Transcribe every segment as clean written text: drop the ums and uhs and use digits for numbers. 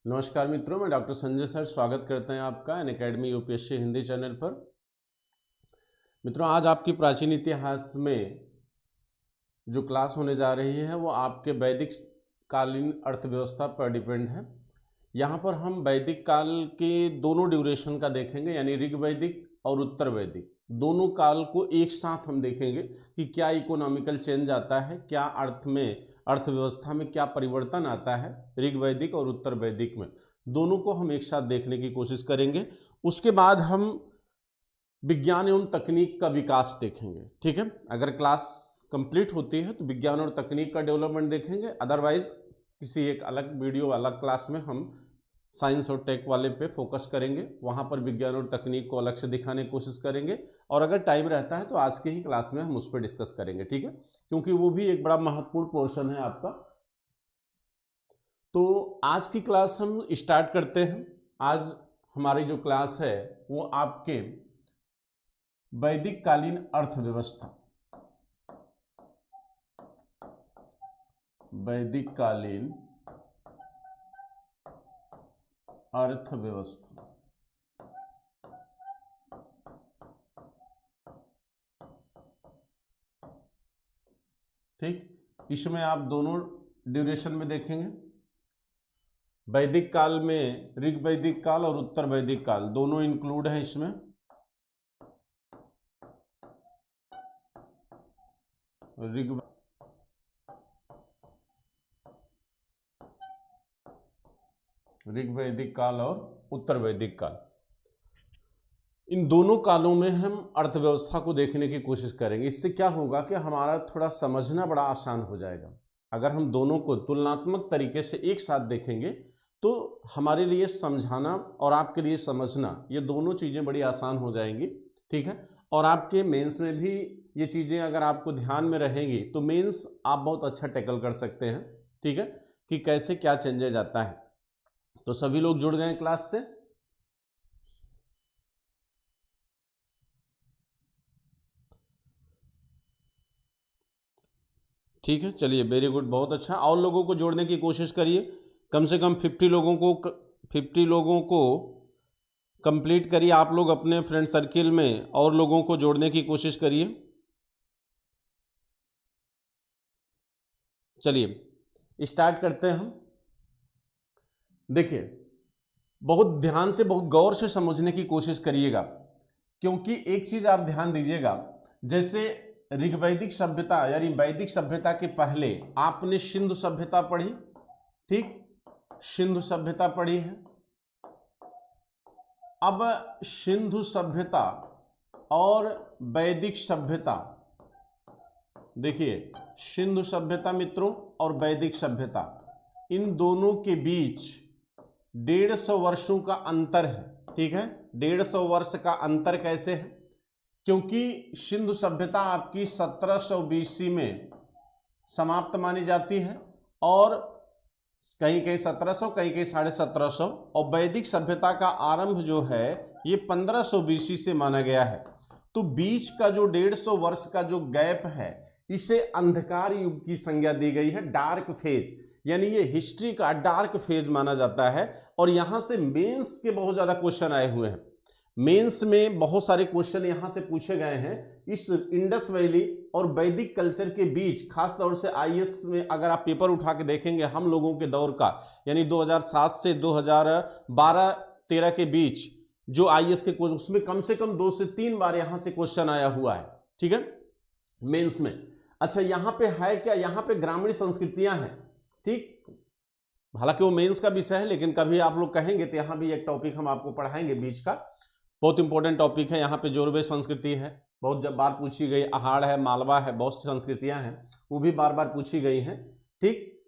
नमस्कार मित्रों, मैं डॉक्टर संजय सर स्वागत करते हैं आपका अनअकैडमी यूपीएससी हिंदी चैनल पर। मित्रों, आज आपकी प्राचीन इतिहास में जो क्लास होने जा रही है वो आपके वैदिक कालीन अर्थव्यवस्था पर डिपेंड है। यहाँ पर हम वैदिक काल के दोनों ड्यूरेशन का देखेंगे, यानी ऋग वैदिक और उत्तर वैदिक दोनों काल को एक साथ हम देखेंगे कि क्या इकोनॉमिकल चेंज आता है, क्या अर्थव्यवस्था में क्या परिवर्तन आता है ऋग वैदिक और उत्तर वैदिक में, दोनों को हम एक साथ देखने की कोशिश करेंगे। उसके बाद हम विज्ञान एवं तकनीक का विकास देखेंगे। ठीक है, अगर क्लास कंप्लीट होती है तो विज्ञान और तकनीक का डेवलपमेंट देखेंगे, अदरवाइज किसी एक अलग वीडियो अलग क्लास में हम साइंस और टेक वाले पे फोकस करेंगे, वहाँ पर विज्ञान और तकनीक को अलग से दिखाने की कोशिश करेंगे। और अगर टाइम रहता है तो आज के ही क्लास में हम उस पर डिस्कस करेंगे। ठीक है, क्योंकि वो भी एक बड़ा महत्वपूर्ण पोर्शन है आपका। तो आज की क्लास हम स्टार्ट करते हैं। आज हमारी जो क्लास है वो आपके वैदिक कालीन अर्थव्यवस्था, वैदिक कालीन अर्थव्यवस्था। ठीक, इसमें आप दोनों ड्यूरेशन में देखेंगे। वैदिक काल में ऋग वैदिक काल और उत्तर वैदिक काल दोनों इंक्लूड हैं इसमें। ऋग वैदिक काल और उत्तर वैदिक काल, इन दोनों कालों में हम अर्थव्यवस्था को देखने की कोशिश करेंगे। इससे क्या होगा कि हमारा थोड़ा समझना बड़ा आसान हो जाएगा। अगर हम दोनों को तुलनात्मक तरीके से एक साथ देखेंगे तो हमारे लिए समझाना और आपके लिए समझना, ये दोनों चीज़ें बड़ी आसान हो जाएंगी। ठीक है, और आपके मेंस में भी ये चीज़ें अगर आपको ध्यान में रहेंगी तो मेंस आप बहुत अच्छा टैकल कर सकते हैं। ठीक है, कि कैसे क्या चेंजेज आता है। तो सभी लोग जुड़ गए क्लास से। ठीक है, चलिए, वेरी गुड, बहुत अच्छा। और लोगों को जोड़ने की कोशिश करिए, कम से कम 50 लोगों को कंप्लीट करिए। आप लोग अपने फ्रेंड सर्किल में और लोगों को जोड़ने की कोशिश करिए। चलिए स्टार्ट करते हैं हम। देखिए, बहुत ध्यान से, बहुत गौर से समझने की कोशिश करिएगा, क्योंकि एक चीज आप ध्यान दीजिएगा, जैसे ऋग्वैदिक सभ्यता यानी वैदिक सभ्यता के पहले आपने सिंधु सभ्यता पढ़ी। ठीक, सिंधु सभ्यता पढ़ी है। अब सिंधु सभ्यता और वैदिक सभ्यता, देखिए सिंधु सभ्यता मित्रों और वैदिक सभ्यता, इन दोनों के बीच 150 वर्षों का अंतर है। ठीक है, 150 वर्ष का अंतर कैसे है? क्योंकि सिंधु सभ्यता आपकी 1700 BC में समाप्त मानी जाती है, और कहीं कहीं 1700, कहीं कहीं 1750, और वैदिक सभ्यता का आरंभ जो है ये 1500 BC से माना गया है। तो बीच का जो 150 वर्ष का जो गैप है, इसे अंधकार युग की संज्ञा दी गई है, डार्क फेज, यानी ये हिस्ट्री का डार्क फेज माना जाता है। और यहां से मेंस के बहुत ज्यादा क्वेश्चन आए हुए हैं। मेंस में बहुत सारे क्वेश्चन यहां से पूछे गए हैं इस इंडस वैली और वैदिक कल्चर के बीच। खास तौर से आईएएस में अगर आप पेपर उठा के देखेंगे हम लोगों के दौर का, यानी 2007 से 2012-13 के बीच जो आईएएस के क्वेश्चन, उसमें कम से कम 2 से 3 बार यहां से क्वेश्चन आया हुआ है। ठीक है, मेंस में। अच्छा, यहां पे है क्या? यहां पे ग्रामीण संस्कृतियां हैं। ठीक, हालांकि वो मेंस का विषय है, लेकिन कभी आप लोग कहेंगे तो यहां भी एक टॉपिक हम आपको पढ़ाएंगे बीच का, बहुत इंपॉर्टेंट टॉपिक है। यहाँ पे जोरवे संस्कृति है, बहुत जब बार पूछी गई, अहाड़ है, मालवा है, बहुत सी संस्कृतियां हैं, वो भी बार बार पूछी गई हैं। ठीक,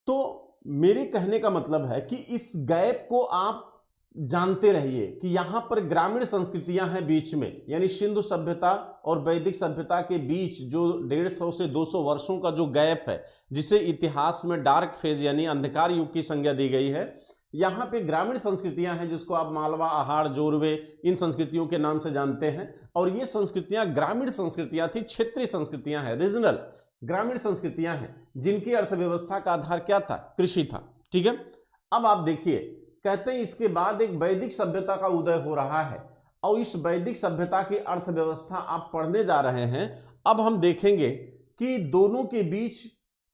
तो मेरे कहने का मतलब है कि इस गैप को आप जानते रहिए कि यहां पर ग्रामीण संस्कृतियां हैं बीच में, यानी सिंधु सभ्यता और वैदिक सभ्यता के बीच जो 150 से 200 वर्षों का जो गैप है, जिसे इतिहास में डार्क फेज यानी अंधकार युग की संज्ञा दी गई है, यहाँ पे ग्रामीण संस्कृतियां हैं जिसको आप मालवा, अहाड़, जोरवे इन संस्कृतियों के नाम से जानते हैं। और ये संस्कृतियां ग्रामीण संस्कृतियां थी, क्षेत्रीय संस्कृतियां हैं, रीजनल ग्रामीण संस्कृतियां हैं, जिनकी अर्थव्यवस्था का आधार क्या था? कृषि था। ठीक है, अब आप देखिए, कहते हैं इसके बाद एक वैदिक सभ्यता का उदय हो रहा है और इस वैदिक सभ्यता की अर्थव्यवस्था आप पढ़ने जा रहे हैं। अब हम देखेंगे कि दोनों के बीच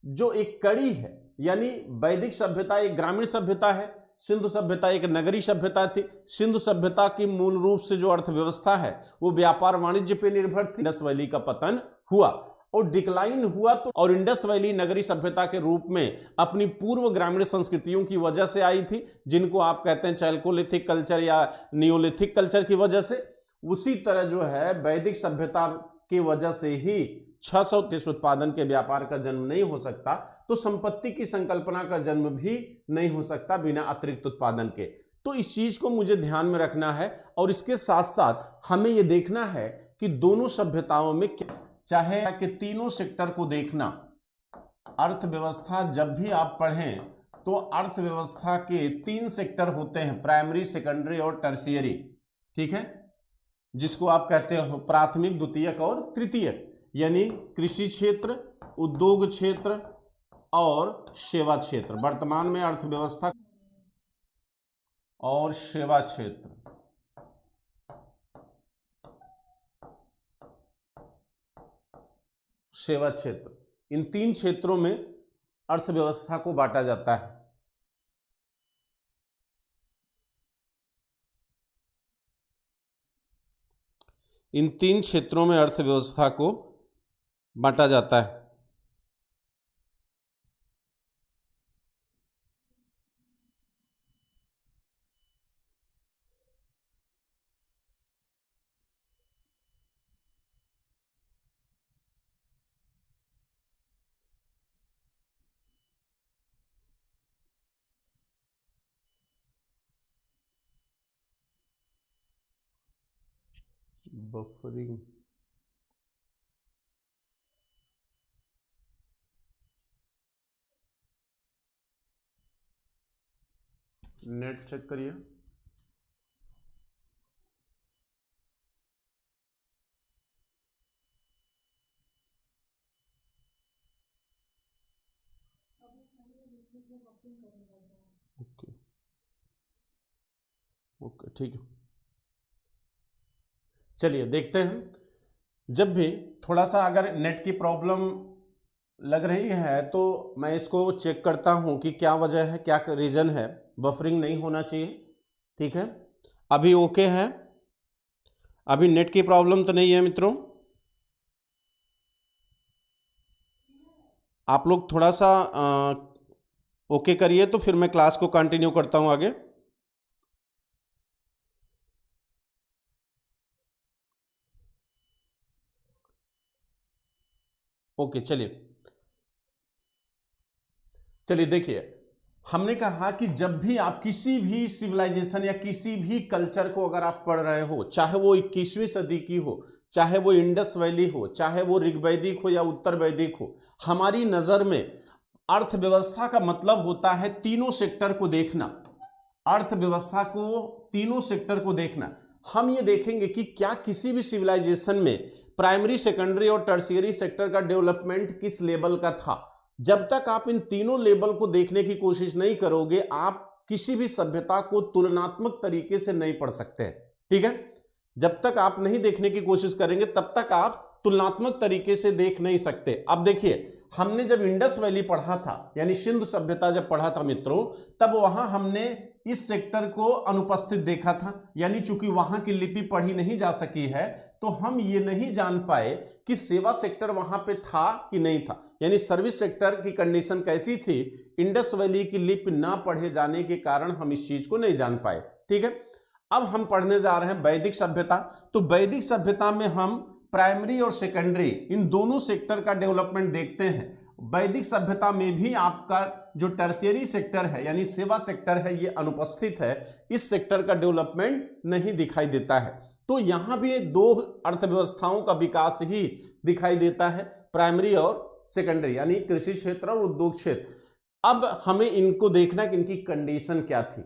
जो एक कड़ी है, यानी वैदिक सभ्यता एक ग्रामीण सभ्यता है, सिंधु सभ्यता एक नगरीय सभ्यता थी। सिंधु सभ्यता की मूल रूप से जो अर्थव्यवस्था है वो व्यापार वाणिज्य पे निर्भर थी। इंडस वैली का पतन हुआ और डिक्लाइन हुआ तो, और इंडस वैली नगरीय सभ्यता के रूप में अपनी पूर्व ग्रामीण संस्कृतियों की वजह से आई थी, जिनको आप कहते हैं चैल्कोलिथिक कल्चर या नियोलिथिक कल्चर की वजह से। उसी तरह जो है वैदिक सभ्यता की वजह से ही 630 उत्पादन के व्यापार का जन्म नहीं हो सकता, तो संपत्ति की संकल्पना का जन्म भी नहीं हो सकता बिना अतिरिक्त उत्पादन के। तो इस चीज को मुझे ध्यान में रखना है और इसके साथ साथ हमें यह देखना है कि दोनों सभ्यताओं में, चाहे कि तीनों सेक्टर को देखना। अर्थव्यवस्था जब भी आप पढ़ें तो अर्थव्यवस्था के 3 सेक्टर होते हैं, प्राइमरी, सेकेंडरी और टर्शियरी, ठीक है, जिसको आप कहते हो प्राथमिक, द्वितीयक और तृतीयक, यानी कृषि क्षेत्र, उद्योग क्षेत्र और सेवा क्षेत्र। वर्तमान में अर्थव्यवस्था और सेवा क्षेत्र, सेवा क्षेत्र, इन 3 क्षेत्रों में अर्थव्यवस्था को बांटा जाता है। इन 3 क्षेत्रों में अर्थव्यवस्था को बांटा जाता है। बफरिंग, नेट चेक करिए। ओके ओके, ठीक है, चलिए देखते हैं। जब भी थोड़ा सा अगर नेट की प्रॉब्लम लग रही है तो मैं इसको चेक करता हूं कि क्या वजह है, क्या रीजन है। बफरिंग नहीं होना चाहिए, ठीक है। अभी ओके है, अभी नेट की प्रॉब्लम तो नहीं है मित्रों। आप लोग थोड़ा सा ओके करिए तो फिर मैं क्लास को कंटिन्यू करता हूं आगे। ओके, चलिए चलिए देखिए, हमने कहा कि जब भी आप किसी भी सिविलाइजेशन या किसी भी कल्चर को अगर आप पढ़ रहे हो, चाहे वो 21वीं सदी की हो, चाहे वो इंडस वैली हो, चाहे वो ऋग्वैदिक हो या उत्तर वैदिक हो, हमारी नजर में अर्थव्यवस्था का मतलब होता है तीनों सेक्टर को देखना। अर्थव्यवस्था को, तीनों सेक्टर को देखना। हम ये देखेंगे कि क्या किसी भी सिविलाइजेशन में प्राइमरी, सेकेंडरी और टर्शियरी सेक्टर का डेवलपमेंट किस लेवल का था। जब तक आप इन तीनों लेवल को देखने की कोशिश नहीं करोगे, आप किसी भी सभ्यता को तुलनात्मक तरीके से नहीं पढ़ सकते, ठीक है। जब तक आप नहीं देखने की कोशिश करेंगे तब तक आप तुलनात्मक तरीके से देख नहीं सकते। अब देखिए, हमने जब इंडस वैली पढ़ा था, यानी सिंधु सभ्यता जब पढ़ा था मित्रों, तब वहां हमने इस सेक्टर को अनुपस्थित देखा था, यानी चूंकि वहां की लिपि पढ़ी नहीं जा सकी है तो हम ये नहीं जान पाए कि सेवा सेक्टर वहां पे था कि नहीं था, यानी सर्विस सेक्टर की कंडीशन कैसी थी। इंडस वैली की लिपि ना पढ़े जाने के कारण हम इस चीज को नहीं जान पाए, ठीक है। अब हम पढ़ने जा रहे हैं वैदिक सभ्यता। तो वैदिक सभ्यता में हम प्राइमरी और सेकेंडरी इन दोनों सेक्टर का डेवलपमेंट देखते हैं। वैदिक सभ्यता में भी आपका जो टर्शियरी सेक्टर है, यानी सेवा सेक्टर है, ये अनुपस्थित है। इस सेक्टर का डेवलपमेंट नहीं दिखाई देता है। तो यहां भी 2 अर्थव्यवस्थाओं का विकास ही दिखाई देता है, प्राइमरी और सेकेंडरी, यानी कृषि क्षेत्र और उद्योग क्षेत्र। अब हमें इनको देखना कि इनकी कंडीशन क्या थी,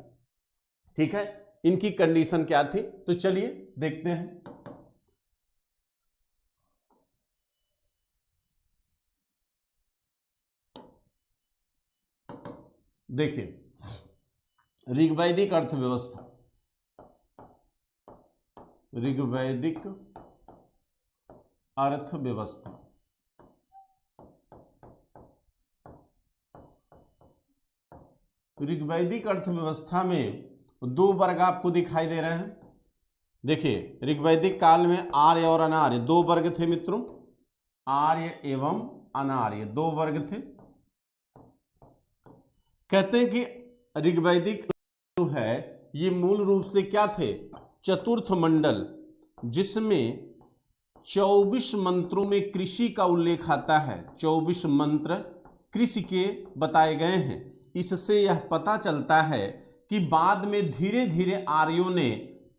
ठीक है, इनकी कंडीशन क्या थी। तो चलिए देखते हैं। देखिए, ऋग्वैदिक अर्थव्यवस्था, ऋग्वैदिक अर्थव्यवस्था। ऋग्वैदिक अर्थव्यवस्था में दो वर्ग आपको दिखाई दे रहे हैं। देखिए, ऋग्वैदिक काल में आर्य और अनार्य दो वर्ग थे मित्रों, आर्य एवं अनार्य दो वर्ग थे। कहते हैं कि ऋग्वैदिक जो है ये मूल रूप से क्या थे, चतुर्थ मंडल, जिसमें 24 मंत्रों में कृषि का उल्लेख आता है। 24 मंत्र कृषि के बताए गए हैं। इससे यह पता चलता है कि बाद में धीरे धीरे आर्यों ने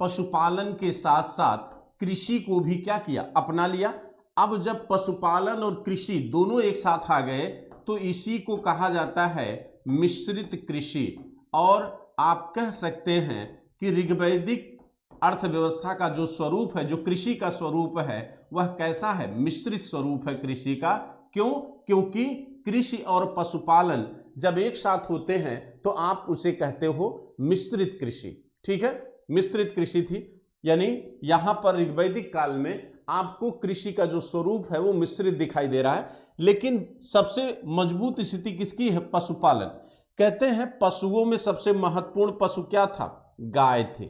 पशुपालन के साथ साथ कृषि को भी क्या किया, अपना लिया। अब जब पशुपालन और कृषि दोनों एक साथ आ गए तो इसी को कहा जाता है मिश्रित कृषि। और आप कह सकते हैं कि ऋग्वैदिक अर्थव्यवस्था का जो स्वरूप है, जो कृषि का स्वरूप है, वह कैसा है, मिश्रित स्वरूप है कृषि का। क्यों? क्योंकि कृषि और पशुपालन जब एक साथ होते हैं तो आप उसे कहते हो मिश्रित कृषि। ठीक है, मिश्रित कृषि थी, यानी यहां पर ऋग्वैदिक काल में आपको कृषि का जो स्वरूप है वो मिश्रित दिखाई दे रहा है। लेकिन सबसे मजबूत स्थिति किसकी है, पशुपालन। कहते हैं पशुओं में सबसे महत्वपूर्ण पशु क्या था, गाय थे।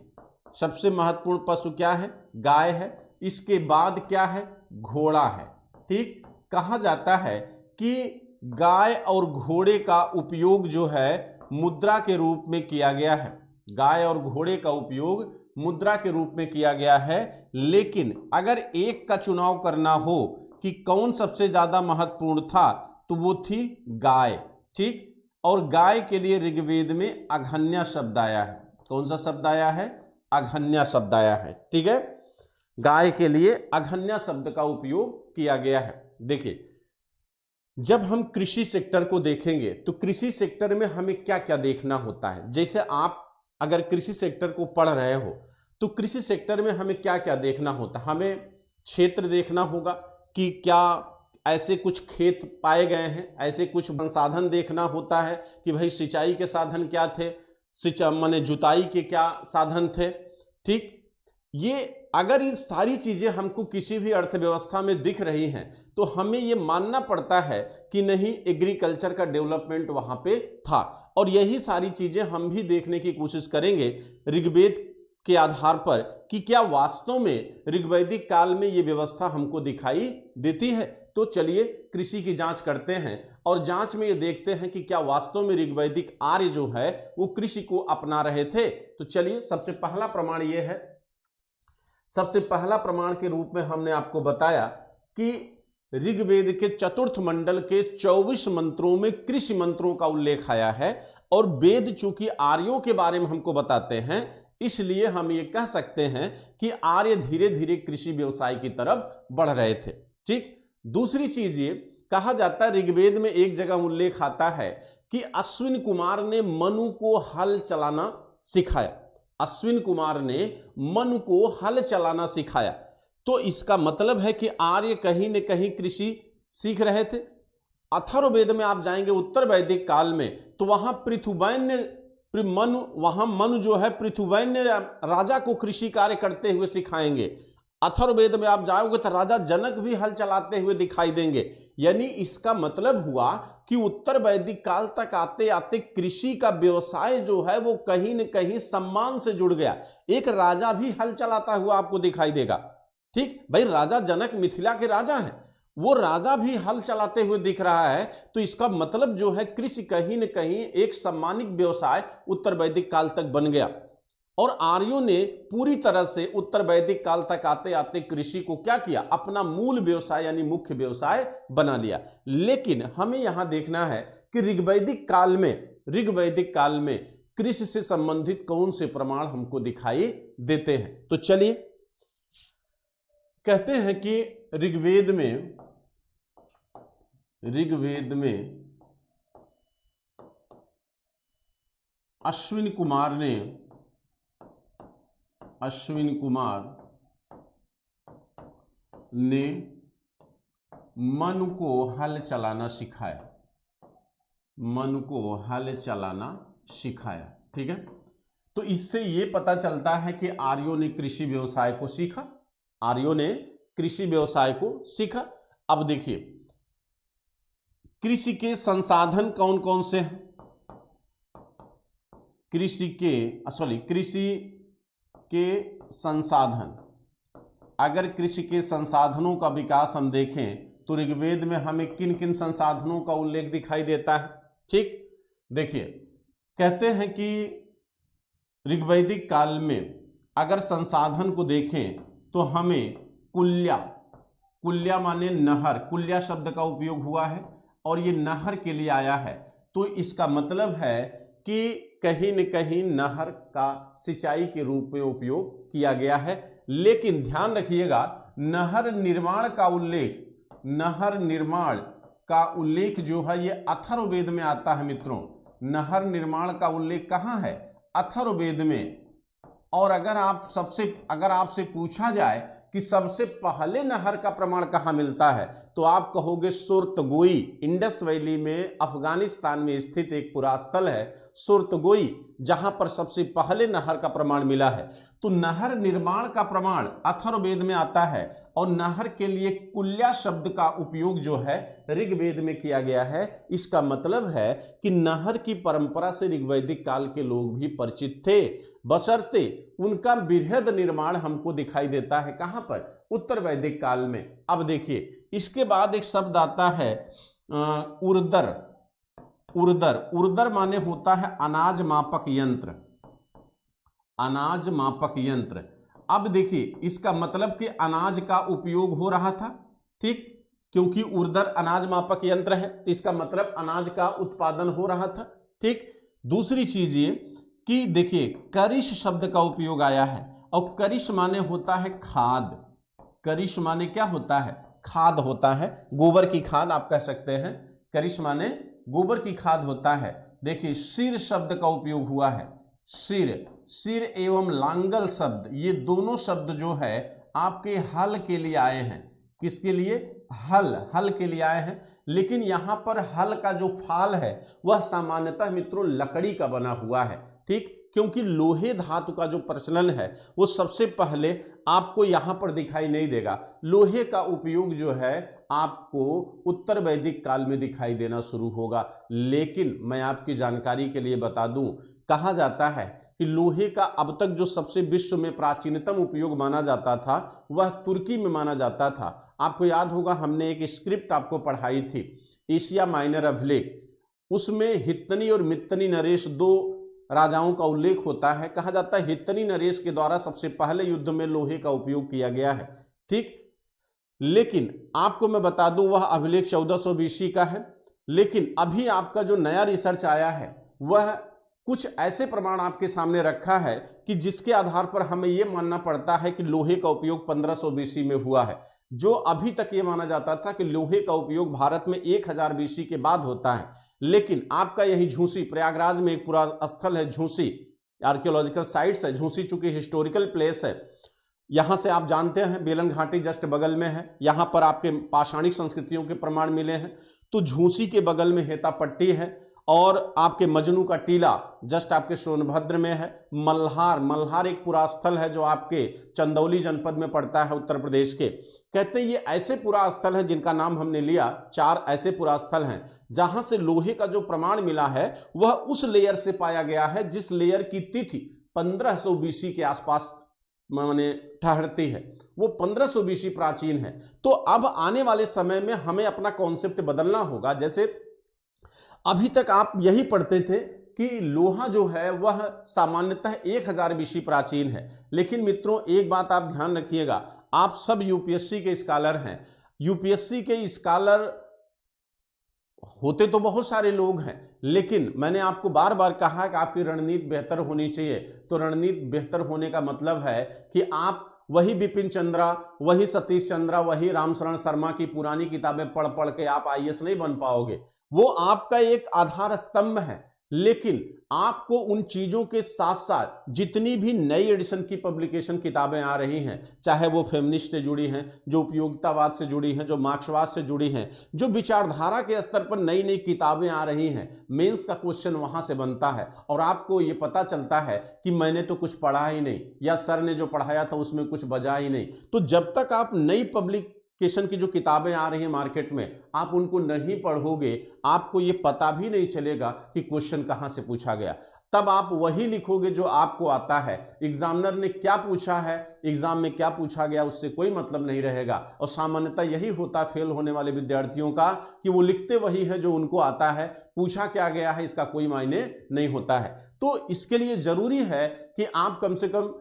सबसे महत्वपूर्ण पशु क्या है, गाय है। इसके बाद क्या है, घोड़ा है। ठीक, कहा जाता है कि गाय और घोड़े का उपयोग जो है मुद्रा के रूप में किया गया है। गाय और घोड़े का उपयोग मुद्रा के रूप में किया गया है। लेकिन अगर एक का चुनाव करना हो कि कौन सबसे ज्यादा महत्वपूर्ण था, तो वो थी गाय। ठीक, और गाय के लिए ऋग्वेद में अघन्या शब्द आया है। कौन सा शब्द आया है, अघन्या शब्द आया है। ठीक है, गाय के लिए अघन्या शब्द का उपयोग किया गया है। देखिए, जब हम कृषि सेक्टर को देखेंगे तो कृषि सेक्टर में हमें क्या क्या देखना होता है। जैसे आप अगर कृषि सेक्टर को पढ़ रहे हो तो कृषि सेक्टर में हमें क्या क्या देखना होता है। हमें क्षेत्र देखना होगा कि क्या ऐसे कुछ खेत पाए गए हैं, ऐसे कुछ संसाधन देखना होता है कि भाई सिंचाई के साधन क्या थे, माने जुताई के क्या साधन थे। ठीक, ये अगर ये सारी चीजें हमको किसी भी अर्थव्यवस्था में दिख रही हैं तो हमें ये मानना पड़ता है कि नहीं, एग्रीकल्चर का डेवलपमेंट वहां पे था। और यही सारी चीजें हम भी देखने की कोशिश करेंगे ऋग्वेद के आधार पर कि क्या वास्तव में ऋग्वैदिक काल में ये व्यवस्था हमको दिखाई देती है। तो चलिए कृषि की जांच करते हैं और जांच में ये देखते हैं कि क्या वास्तव में ऋग्वैदिक आर्य जो है वो कृषि को अपना रहे थे। तो चलिए, सबसे पहला प्रमाण ये है। सबसे पहला प्रमाण के रूप में हमने आपको बताया कि ऋग्वेद के चतुर्थ मंडल के 24 मंत्रों में कृषि मंत्रों का उल्लेख आया है। और वेद चूंकि आर्यों के बारे में हमको बताते हैं, इसलिए हम ये कह सकते हैं कि आर्य धीरे धीरे कृषि व्यवसाय की तरफ बढ़ रहे थे। ठीक, दूसरी चीज ये कहा जाता है, ऋग्वेद में एक जगह उल्लेख आता है कि अश्विन कुमार ने मनु को हल चलाना सिखाया। अश्विन कुमार ने मनु को हल चलाना सिखाया। तो इसका मतलब है कि आर्य कहीं न कहीं कृषि सीख रहे थे। अथर्ववेद में आप जाएंगे उत्तर वैदिक काल में तो वहां मनु जो है पृथुवैन्य राजा को कृषि कार्य करते हुए सिखाएंगे। अथर्ववेद में आप जाओगे तो राजा जनक भी हल चलाते हुए दिखाई देंगे। यानी इसका मतलब हुआ कि उत्तर वैदिक काल तक आते आते कृषि का व्यवसाय जो है वो कहीं न कहीं सम्मान से जुड़ गया। एक राजा भी हल चलाता हुआ आपको दिखाई देगा। ठीक भाई, राजा जनक मिथिला के राजा हैं, वो राजा भी हल चलाते हुए दिख रहा है। तो इसका मतलब जो है कृषि कहीं न कहीं एक सम्मानित व्यवसाय उत्तर वैदिक काल तक बन गया। और आर्यों ने पूरी तरह से उत्तर वैदिक काल तक आते आते कृषि को क्या किया, अपना मूल व्यवसाय यानी मुख्य व्यवसाय बना लिया। लेकिन हमें यहां देखना है कि ऋग्वैदिक काल में कृषि से संबंधित कौन से प्रमाण हमको दिखाई देते हैं। तो चलिए, कहते हैं कि ऋग्वेद में अश्विन कुमार ने मनु को हल चलाना सिखाया। ठीक है, तो इससे यह पता चलता है कि आर्यों ने कृषि व्यवसाय को सीखा, आर्यों ने कृषि व्यवसाय को सीखा। अब देखिए कृषि के संसाधन कौन कौन से हैं? कृषि के संसाधन, अगर कृषि के संसाधनों का विकास हम देखें तो ऋग्वेद में हमें किन किन संसाधनों का उल्लेख दिखाई देता है? ठीक, देखिए कहते हैं कि ऋग्वैदिक काल में अगर संसाधन को देखें तो हमें कुल्या माने नहर, कुल्या शब्द का उपयोग हुआ है और ये नहर के लिए आया है। तो इसका मतलब है कि कहीं न कहीं नहर का सिंचाई के रूप में उपयोग किया गया है। लेकिन ध्यान रखिएगा नहर निर्माण का उल्लेख जो है ये अथर्ववेद में आता है मित्रों। नहर निर्माण का उल्लेख कहाँ है? अथर्ववेद में। और अगर आपसे पूछा जाए कि सबसे पहले नहर का प्रमाण कहाँ मिलता है तो आप कहोगे सुर्तगोई, इंडस वैली में अफगानिस्तान में स्थित एक पुरास्थल है सुर्तगोई, जहां पर सबसे पहले नहर का प्रमाण मिला है। तो नहर निर्माण का प्रमाण अथर्ववेद में आता है और नहर के लिए कुल्या शब्द का उपयोग जो है ऋग्वेद में किया गया है। इसका मतलब है कि नहर की परंपरा से ऋग्वैदिक काल के लोग भी परिचित थे, बशर्ते उनका बृहद निर्माण हमको दिखाई देता है कहां पर? उत्तर वैदिक काल में। अब देखिए इसके बाद एक शब्द आता है उर्दर माने होता है अनाज मापक यंत्र, अनाज मापक यंत्र। अब देखिए इसका मतलब कि अनाज का उपयोग हो रहा था, ठीक, क्योंकि उर्दर अनाज मापक यंत्र है तो इसका मतलब अनाज का उत्पादन हो रहा था, ठीक। दूसरी चीज ये कि देखिए करिश शब्द का उपयोग आया है और करिश माने होता है खाद। करिश माने क्या होता है? खाद होता है, गोबर की खाद आप कह सकते हैं। करिश माने गोबर की खाद होता है। देखिए सिर शब्द का उपयोग हुआ है, सिर एवं लांगल शब्द, ये दोनों शब्द जो है आपके हल के लिए आए हैं। किसके लिए? हल के लिए आए हैं। लेकिन यहां पर हल का जो फाल है वह सामान्यतः मित्रों लकड़ी का बना हुआ है, ठीक, क्योंकि लोहे धातु का जो प्रचलन है वो सबसे पहले आपको यहां पर दिखाई नहीं देगा। लोहे का उपयोग जो है आपको उत्तर वैदिक काल में दिखाई देना शुरू होगा। लेकिन मैं आपकी जानकारी के लिए बता दूं, कहा जाता है कि लोहे का अब तक जो सबसे विश्व में प्राचीनतम उपयोग माना जाता था वह तुर्की में माना जाता था। आपको याद होगा हमने एक स्क्रिप्ट आपको पढ़ाई थी एशिया माइनर अभिलेख, उसमें हित्तनी और मित्तनी नरेश दो राजाओं का उल्लेख होता है। कहा जाता है हित्तनी नरेश के द्वारा सबसे पहले युद्ध में लोहे का उपयोग किया गया है, ठीक। लेकिन आपको मैं बता दूं वह अभिलेख 1400 BC का है। लेकिन अभी आपका जो नया रिसर्च आया है वह कुछ ऐसे प्रमाण आपके सामने रखा है कि जिसके आधार पर हमें यह मानना पड़ता है कि लोहे का उपयोग 1500 BC में हुआ है। जो अभी तक ये माना जाता था कि लोहे का उपयोग भारत में 1000 BC के बाद होता है। लेकिन आपका यही झूसी, प्रयागराज में एक पूरा स्थल है झूसी, आर्कियोलॉजिकल साइट्स है झूसी, चूंकि हिस्टोरिकल प्लेस है। यहां से आप जानते हैं बेलन घाटी जस्ट बगल में है, यहां पर आपके पाषाणिक संस्कृतियों के प्रमाण मिले हैं। तो झूसी के बगल में हेतापट्टी है और आपके मजनू का टीला जस्ट आपके सोनभद्र में है। मल्हार एक पुरास्थल है जो आपके चंदौली जनपद में पड़ता है उत्तर प्रदेश के। कहते हैं ये ऐसे पुरास्थल हैं जिनका नाम हमने लिया, 4 ऐसे पुरास्थल हैं जहां से लोहे का जो प्रमाण मिला है वह उस लेयर से पाया गया है जिस लेयर की तिथि 1500 BC के आसपास माने ठहरती है, वो 1500 BC प्राचीन है। तो अब आने वाले समय में हमें अपना कॉन्सेप्ट बदलना होगा। जैसे अभी तक आप यही पढ़ते थे कि लोहा जो है वह सामान्यतः 1000 BC प्राचीन है। लेकिन मित्रों एक बात आप ध्यान रखिएगा, आप सब यूपीएससी के स्कॉलर हैं, यूपीएससी के स्कॉलर होते तो बहुत सारे लोग हैं, लेकिन मैंने आपको बार बार कहा कि आपकी रणनीति बेहतर होनी चाहिए। तो रणनीति बेहतर होने का मतलब है कि आप वही बिपिन चंद्रा, वही सतीश चंद्रा, वही रामशरण शर्मा की पुरानी किताबें पढ़ पढ़ के आप आईएएस नहीं बन पाओगे। वो आपका एक आधार स्तंभ है, लेकिन आपको उन चीजों के साथ साथ जितनी भी नई एडिशन की पब्लिकेशन किताबें आ रही हैं, चाहे वो फेमिनिस्ट से जुड़ी हैं, जो उपयोगितावाद से जुड़ी हैं, जो मार्क्सवाद से जुड़ी हैं, जो विचारधारा के स्तर पर नई नई किताबें आ रही हैं, मेंस का क्वेश्चन वहां से बनता है और आपको ये पता चलता है कि मैंने तो कुछ पढ़ा ही नहीं, या सर ने जो पढ़ाया था उसमें कुछ बजा ही नहीं। तो जब तक आप नई पब्लिकेशन की जो किताबें आ रही हैं मार्केट में, आप उनको नहीं पढ़ोगे, आपको ये पता भी नहीं चलेगा कि क्वेश्चन कहां से पूछा गया। तब आप वही लिखोगे जो आपको आता है। एग्जामिनर ने क्या पूछा है, एग्जाम में क्या पूछा गया, उससे कोई मतलब नहीं रहेगा। और सामान्यतः यही होता है फेल होने वाले विद्यार्थियों का, कि वो लिखते वही है जो उनको आता है, पूछा क्या गया है इसका कोई मायने नहीं होता है। तो इसके लिए जरूरी है कि आप कम से कम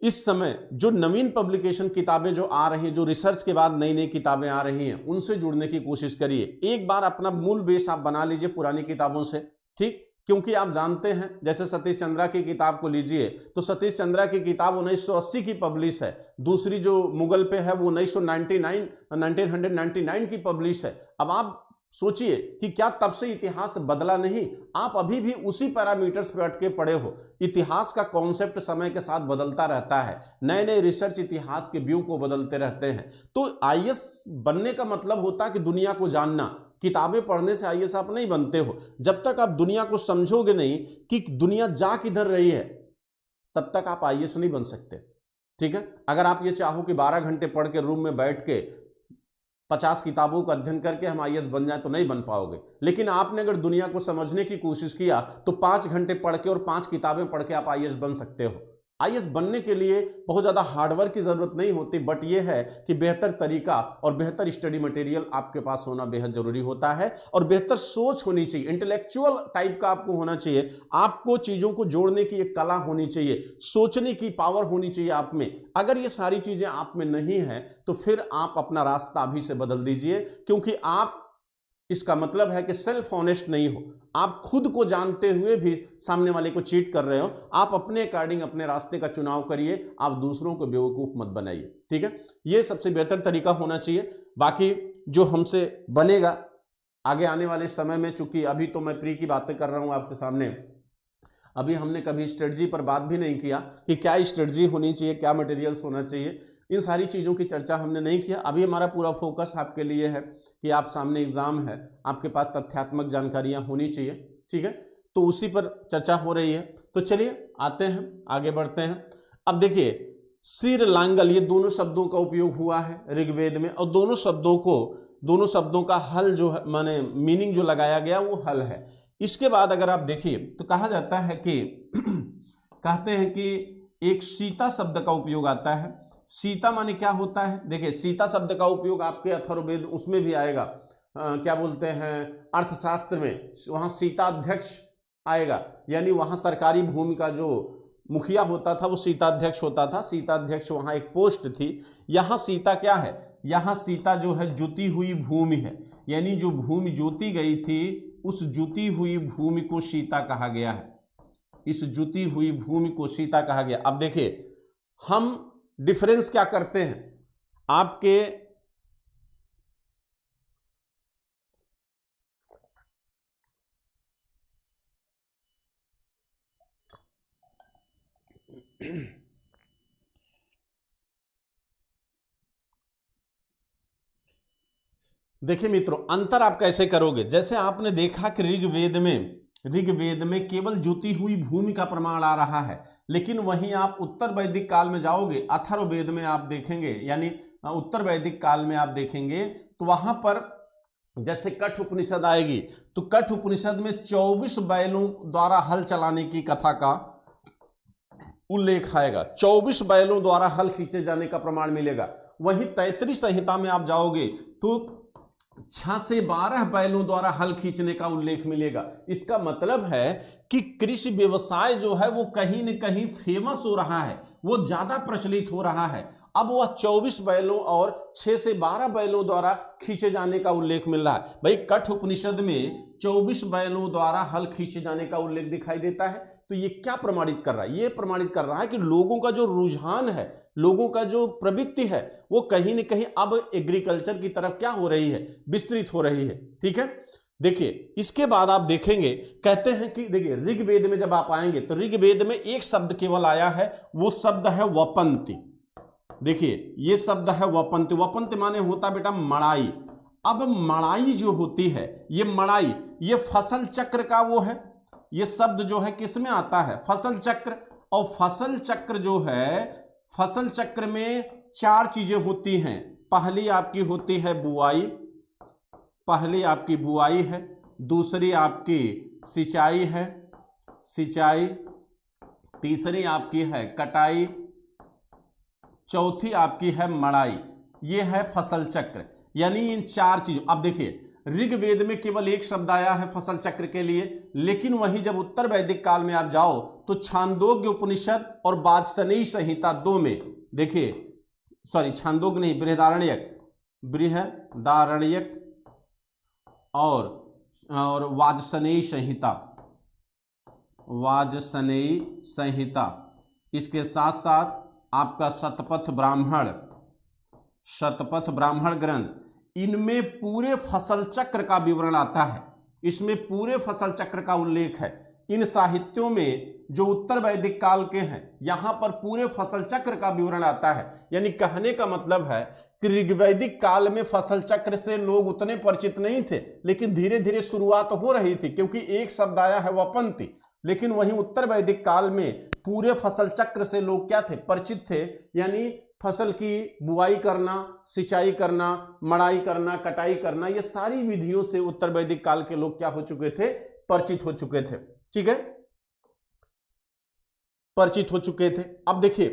इस समय जो नवीन पब्लिकेशन किताबें जो आ रही हैं, जो रिसर्च के बाद नई नई किताबें आ रही हैं, उनसे जुड़ने की कोशिश करिए। एक बार अपना मूल बेस आप बना लीजिए पुरानी किताबों से, ठीक। क्योंकि आप जानते हैं, जैसे सतीश चंद्रा की किताब को लीजिए, तो सतीश चंद्रा की किताब 1980 की पब्लिश है। दूसरी जो मुगल पे है वो 1999 की पब्लिश है। अब आप सोचिए कि क्या तब से इतिहास बदला नहीं? आप अभी भी उसी पैरामीटर्स पे अटके पड़े हो। इतिहास का कॉन्सेप्ट समय के साथ बदलता रहता है, नए नए रिसर्च इतिहास के व्यू को बदलते रहते हैं। तो आईएएस बनने का मतलब होता है कि दुनिया को जानना। किताबें पढ़ने से आईएएस आप नहीं बनते हो। जब तक आप दुनिया को समझोगे नहीं कि दुनिया जा किधर रही है, तब तक आप आईएएस नहीं बन सकते, ठीक है। अगर आप ये चाहो कि 12 घंटे पढ़ के रूम में बैठ के 50 किताबों का अध्ययन करके हम आईएएस बन जाए, तो नहीं बन पाओगे। लेकिन आपने अगर दुनिया को समझने की कोशिश किया तो 5 घंटे पढ़ के और 5 किताबें पढ़ के आप आईएएस बन सकते हो। आईएएस बनने के लिए बहुत ज्यादा हार्डवर्क की जरूरत नहीं होती, बट यह है कि बेहतर तरीका और बेहतर स्टडी मटेरियल आपके पास होना बेहद जरूरी होता है। और बेहतर सोच होनी चाहिए, इंटेलेक्चुअल टाइप का आपको होना चाहिए। आपको चीजों को जोड़ने की एक कला होनी चाहिए, सोचने की पावर होनी चाहिए आप में। अगर ये सारी चीजें आप में नहीं है तो फिर आप अपना रास्ता अभी से बदल दीजिए, क्योंकि आप, इसका मतलब है कि सेल्फ ऑनेस्ट नहीं हो। आप खुद को जानते हुए भी सामने वाले को चीट कर रहे हो। आप अपने अकॉर्डिंग अपने रास्ते का चुनाव करिए, आप दूसरों को बेवकूफ मत बनाइए, ठीक है। ये सबसे बेहतर तरीका होना चाहिए। बाकी जो हमसे बनेगा आगे आने वाले समय में, चूंकि अभी तो मैं प्री की बातें कर रहा हूं आपके सामने, अभी हमने कभी स्ट्रेटजी पर बात भी नहीं किया कि क्या स्ट्रेटजी होनी चाहिए, क्या मटेरियल्स होना चाहिए, इन सारी चीज़ों की चर्चा हमने नहीं किया। अभी हमारा पूरा फोकस आपके लिए है कि आप सामने एग्जाम है, आपके पास तथ्यात्मक जानकारियां होनी चाहिए, ठीक है। तो उसी पर चर्चा हो रही है। तो चलिए आते हैं, आगे बढ़ते हैं। अब देखिए, सिर लांगल, ये दोनों शब्दों का उपयोग हुआ है ऋग्वेद में, और दोनों शब्दों का हल जो है, माने मीनिंग जो लगाया गया वो हल है। इसके बाद अगर आप देखिए तो कहा जाता है कि कहते हैं कि एक सीता शब्द का उपयोग आता है। सीता माने क्या होता है? देखिए, सीता शब्द का उपयोग आपके अथर्ववेद उसमें भी आएगा, क्या बोलते हैं, अर्थशास्त्र में, वहां सीताध्यक्ष आएगा। यानी वहां सरकारी भूमि का जो मुखिया होता था वो सीताध्यक्ष होता था। सीताध्यक्ष वहां एक पोस्ट थी। यहां सीता क्या है? यहां सीता जो है जुती हुई भूमि है, यानी जो भूमि जोती गई थी उस जुती हुई भूमि को सीता कहा गया है। इस जुती हुई भूमि को सीता कहा गया। अब देखिए, हम डिफरेंस क्या करते हैं आपके देखिए मित्रों, अंतर आप कैसे करोगे? जैसे आपने देखा कि ऋग्वेद में केवल जुती हुई भूमि का प्रमाण आ रहा है, लेकिन वहीं आप उत्तर वैदिक काल में जाओगे, अथर्ववेद में आप देखेंगे, यानी उत्तर वैदिक काल में आप देखेंगे तो वहां पर जैसे कठ उपनिषद आएगी तो कठ उपनिषद में 24 बैलों द्वारा हल चलाने की कथा का उल्लेख आएगा। 24 बैलों द्वारा हल खींचे जाने का प्रमाण मिलेगा। वहीं तैतृ संहिता में आप जाओगे तो 6 से 12 बैलों द्वारा हल खींचने का उल्लेख मिलेगा। इसका मतलब है कि कृषि व्यवसाय जो है वो कहीं न कहीं फेमस हो रहा है, वो ज्यादा प्रचलित हो रहा है। अब वह 24 बैलों और 6 से 12 बैलों द्वारा खींचे जाने का उल्लेख मिल रहा है। भाई, कठ उपनिषद में 24 बैलों द्वारा हल खींचे जाने का उल्लेख दिखाई देता है। तो ये क्या प्रमाणित कर रहा है? ये प्रमाणित कर रहा है कि लोगों का जो रुझान है, लोगों का जो प्रवृत्ति है, वो कहीं न कहीं अब एग्रीकल्चर की तरफ क्या हो रही है? विस्तृत हो रही है, ठीक है। देखिए इसके बाद आप देखेंगे, कहते हैं कि देखिए ऋग्वेद में जब आप आएंगे तो ऋग्वेद में एक शब्द केवल आया है, वो शब्द है वपंती। देखिए ये शब्द है वपंती। वपंती माने होता बेटा मड़ाई। अब मड़ाई जो होती है, ये मड़ाई, ये फसल चक्र का वो है, ये शब्द जो है किसमें आता है, फसल चक्र। और फसल चक्र जो है, फसल चक्र में 4 चीजें होती हैं। पहली आपकी होती है बुआई, पहली आपकी बुआई है, दूसरी आपकी सिंचाई है, सिंचाई, तीसरी आपकी है कटाई, चौथी आपकी है मड़ाई। ये है फसल चक्र। यानी इन 4 चीजों, अब देखिए ऋग्वेद में केवल एक शब्द आया है फसल चक्र के लिए, लेकिन वहीं जब उत्तर वैदिक काल में आप जाओ तो छांदोग्य उपनिषद और वाजसनेयी संहिता 2 में, देखिए सॉरी छांदोग्य नहीं, बृहदारण्यक, बृहदारण्यक और वाजसनेयी संहिता, वाजसनेयी संहिता, इसके साथ साथ आपका शतपथ ब्राह्मण ग्रंथ, इनमें पूरे फसल चक्र का विवरण आता है। इसमें पूरे फसल चक्र का उल्लेख है। इन साहित्यों में जो उत्तर वैदिक काल के हैं, यहां पर पूरे फसल चक्र का विवरण आता है। यानी कहने का मतलब है कि ऋग्वैदिक काल में फसल चक्र से लोग उतने परिचित नहीं थे, लेकिन धीरे धीरे शुरुआत हो रही थी, क्योंकि एक शब्द आया है वपंती। लेकिन वहीं उत्तर वैदिक काल में पूरे फसल चक्र से लोग क्या थे, परिचित थे। यानी फसल की बुआई करना, सिंचाई करना, मड़ाई करना, कटाई करना, ये सारी विधियों से उत्तर वैदिक काल के लोग क्या हो चुके थे, परिचित हो चुके थे। ठीक है, परिचित हो चुके थे। अब देखिए,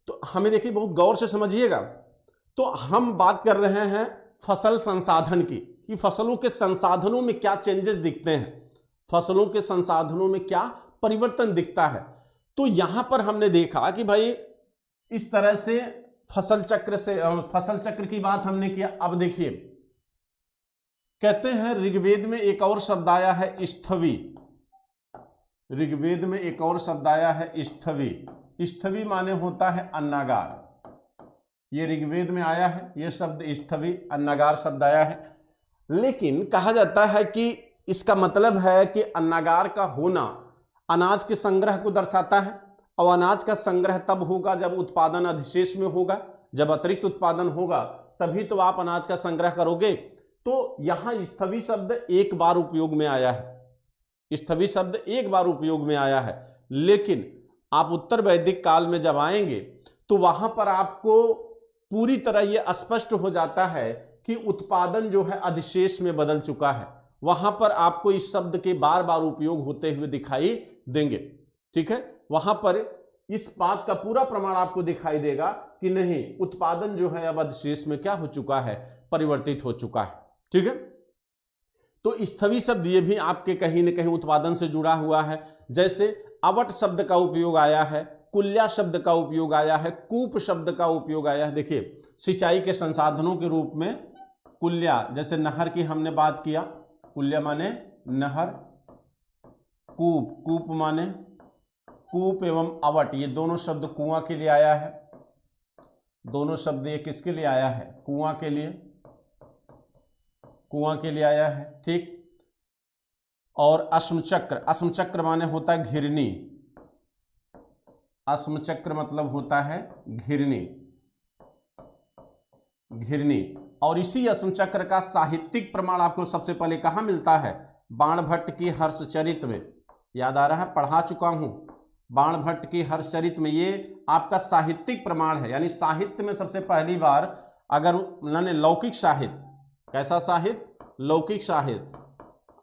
तो हमें देखिए बहुत गौर से समझिएगा। तो हम बात कर रहे हैं फसल संसाधन की, कि फसलों के संसाधनों में क्या चेंजेस दिखते हैं, फसलों के संसाधनों में क्या परिवर्तन दिखता है। तो यहां पर हमने देखा कि भाई इस तरह से फसल चक्र की बात हमने किया। अब देखिए कहते हैं ऋग्वेद में एक और शब्द आया है स्थवी। ऋग्वेद में एक और शब्द आया है स्थवी। स्थवी माने होता है अन्नागार। ये ऋग्वेद में आया है, ये शब्द स्थवी, अन्नागार शब्द आया है। लेकिन कहा जाता है कि इसका मतलब है कि अन्नागार का होना अनाज के संग्रह को दर्शाता है, और अनाज का संग्रह तब होगा जब उत्पादन अधिशेष में होगा, जब अतिरिक्त उत्पादन होगा तभी तो आप अनाज का संग्रह करोगे। तो यहां स्थवी शब्द एक बार उपयोग में आया है, स्थवी शब्द एक बार उपयोग में आया है। लेकिन आप उत्तर वैदिक काल में जब आएंगे तो वहां पर आपको पूरी तरह यह स्पष्ट हो जाता है कि उत्पादन जो है अधिशेष में बदल चुका है। वहां पर आपको इस शब्द के बार बार उपयोग होते हुए दिखाई देंगे। ठीक है, वहां पर इस बात का पूरा प्रमाण आपको दिखाई देगा कि नहीं, उत्पादन जो है अब अधिशेष में क्या हो चुका है, परिवर्तित हो चुका है। ठीक है, तो स्थवी शब्द ये भी आपके कहीं न कहीं उत्पादन से जुड़ा हुआ है। जैसे अवट शब्द का उपयोग आया है, कुल्या शब्द का उपयोग आया है, कूप शब्द का उपयोग आया है। देखिए सिंचाई के संसाधनों के रूप में कुल्या, जैसे नहर की हमने बात किया, कुल्या माने नहर, कूप, कूप माने कूप एवं अवट, ये दोनों शब्द कुआं के लिए आया है। दोनों शब्द ये किसके लिए आया है, कुआं के लिए, कुआं के लिए आया है। ठीक, और अस्मचक्र, अस्मचक्र माने होता है घिरनी, अस्मचक्र मतलब होता है घिरनी, घिरनी। और इसी अस्मचक्र का साहित्यिक प्रमाण आपको सबसे पहले कहां मिलता है, बाणभट्ट की हर्षचरित में। याद आ रहा है, पढ़ा चुका हूं, बाणभट्ट की हर्षचरित में ये आपका साहित्यिक प्रमाण है। यानी साहित्य में सबसे पहली बार अगर उन्होंने लौकिक साहित्य, कैसा साहित्य, लौकिक साहित्य,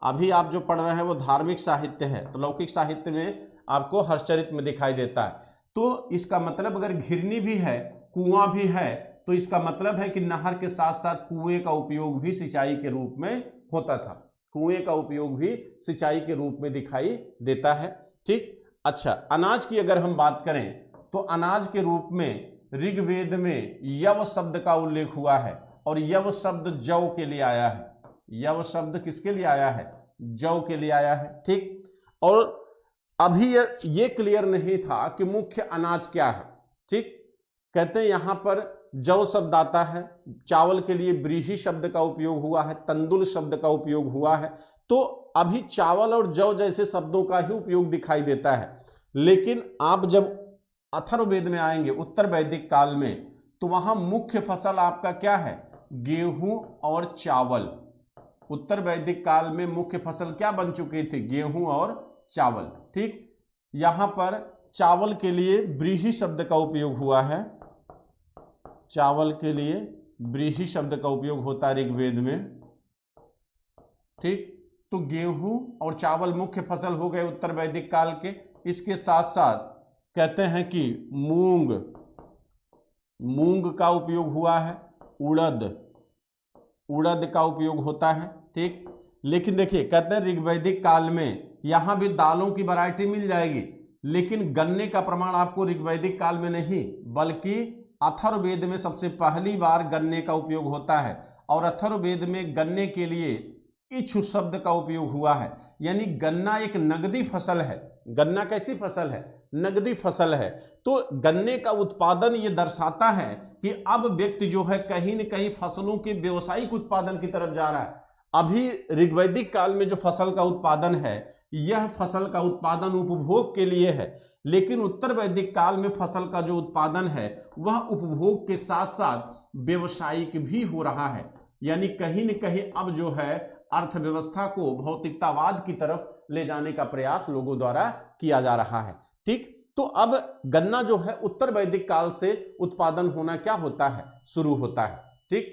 अभी आप जो पढ़ रहे हैं वो धार्मिक साहित्य है, तो लौकिक साहित्य में आपको हर्षचरित में दिखाई देता है। तो इसका मतलब अगर घिरनी भी है, कुआं भी है, तो इसका मतलब है कि नहर के साथ साथ कुएं का उपयोग भी सिंचाई के रूप में होता था, कुएं का उपयोग भी सिंचाई के रूप में दिखाई देता है। ठीक, अच्छा, अनाज की अगर हम बात करें तो अनाज के रूप में ऋग्वेद में यव शब्द का उल्लेख हुआ है, और यव शब्द जौ के लिए आया है। यव शब्द किसके लिए आया है, जौ के लिए आया है। ठीक, और अभी ये क्लियर नहीं था कि मुख्य अनाज क्या है। ठीक, कहते हैं यहां पर जौ शब्द आता है, चावल के लिए व्रीहि शब्द का उपयोग हुआ है, तंदुल शब्द का उपयोग हुआ है। तो अभी चावल और जौ जैसे शब्दों का ही उपयोग दिखाई देता है। लेकिन आप जब अथर्ववेद में आएंगे, उत्तर वैदिक काल में, तो वहां मुख्य फसल आपका क्या है? गेहूं और चावल। उत्तर वैदिक काल में मुख्य फसल क्या बन चुकी थी? गेहूं और चावल। ठीक, यहां पर चावल के लिए व्रीहि शब्द का उपयोग हुआ है, चावल के लिए व्रीहि शब्द का उपयोग होता है ऋग्वेद में। ठीक, तो गेहूं और चावल मुख्य फसल हो गए उत्तर वैदिक काल के। इसके साथ साथ कहते हैं कि मूंग का उपयोग हुआ है, उड़द का उपयोग होता है। ठीक, लेकिन देखिए कहते हैं ऋग्वैदिक काल में यहां भी दालों की वैरायटी मिल जाएगी, लेकिन गन्ने का प्रमाण आपको ऋग्वैदिक काल में नहीं, बल्कि अथर्ववेद में सबसे पहली बार गन्ने का उपयोग होता है। और अथर्ववेद में गन्ने के लिए इच्छु शब्द का उपयोग हुआ है, यानी गन्ना एक नगदी फसल है। गन्ना कैसी फसल है? नगदी फसल है। तो गन्ने का उत्पादन ये दर्शाता है कि अब व्यक्ति जो है कहीं न कहीं फसलों के व्यावसायिक उत्पादन की तरफ जा रहा है। अभी ऋग्वैदिक काल में जो फसल का उत्पादन है, यह फसल का उत्पादन उपभोग के लिए है, लेकिन उत्तर वैदिक काल में फसल का जो उत्पादन है वह उपभोग के साथ साथ व्यावसायिक भी हो रहा है। यानी कहीं न कहीं अब जो है अर्थव्यवस्था को भौतिकतावाद की तरफ ले जाने का प्रयास लोगों द्वारा किया जा रहा है। ठीक, तो अब गन्ना जो है उत्तर वैदिक काल से उत्पादन होना क्या होता है? शुरू होता है। ठीक,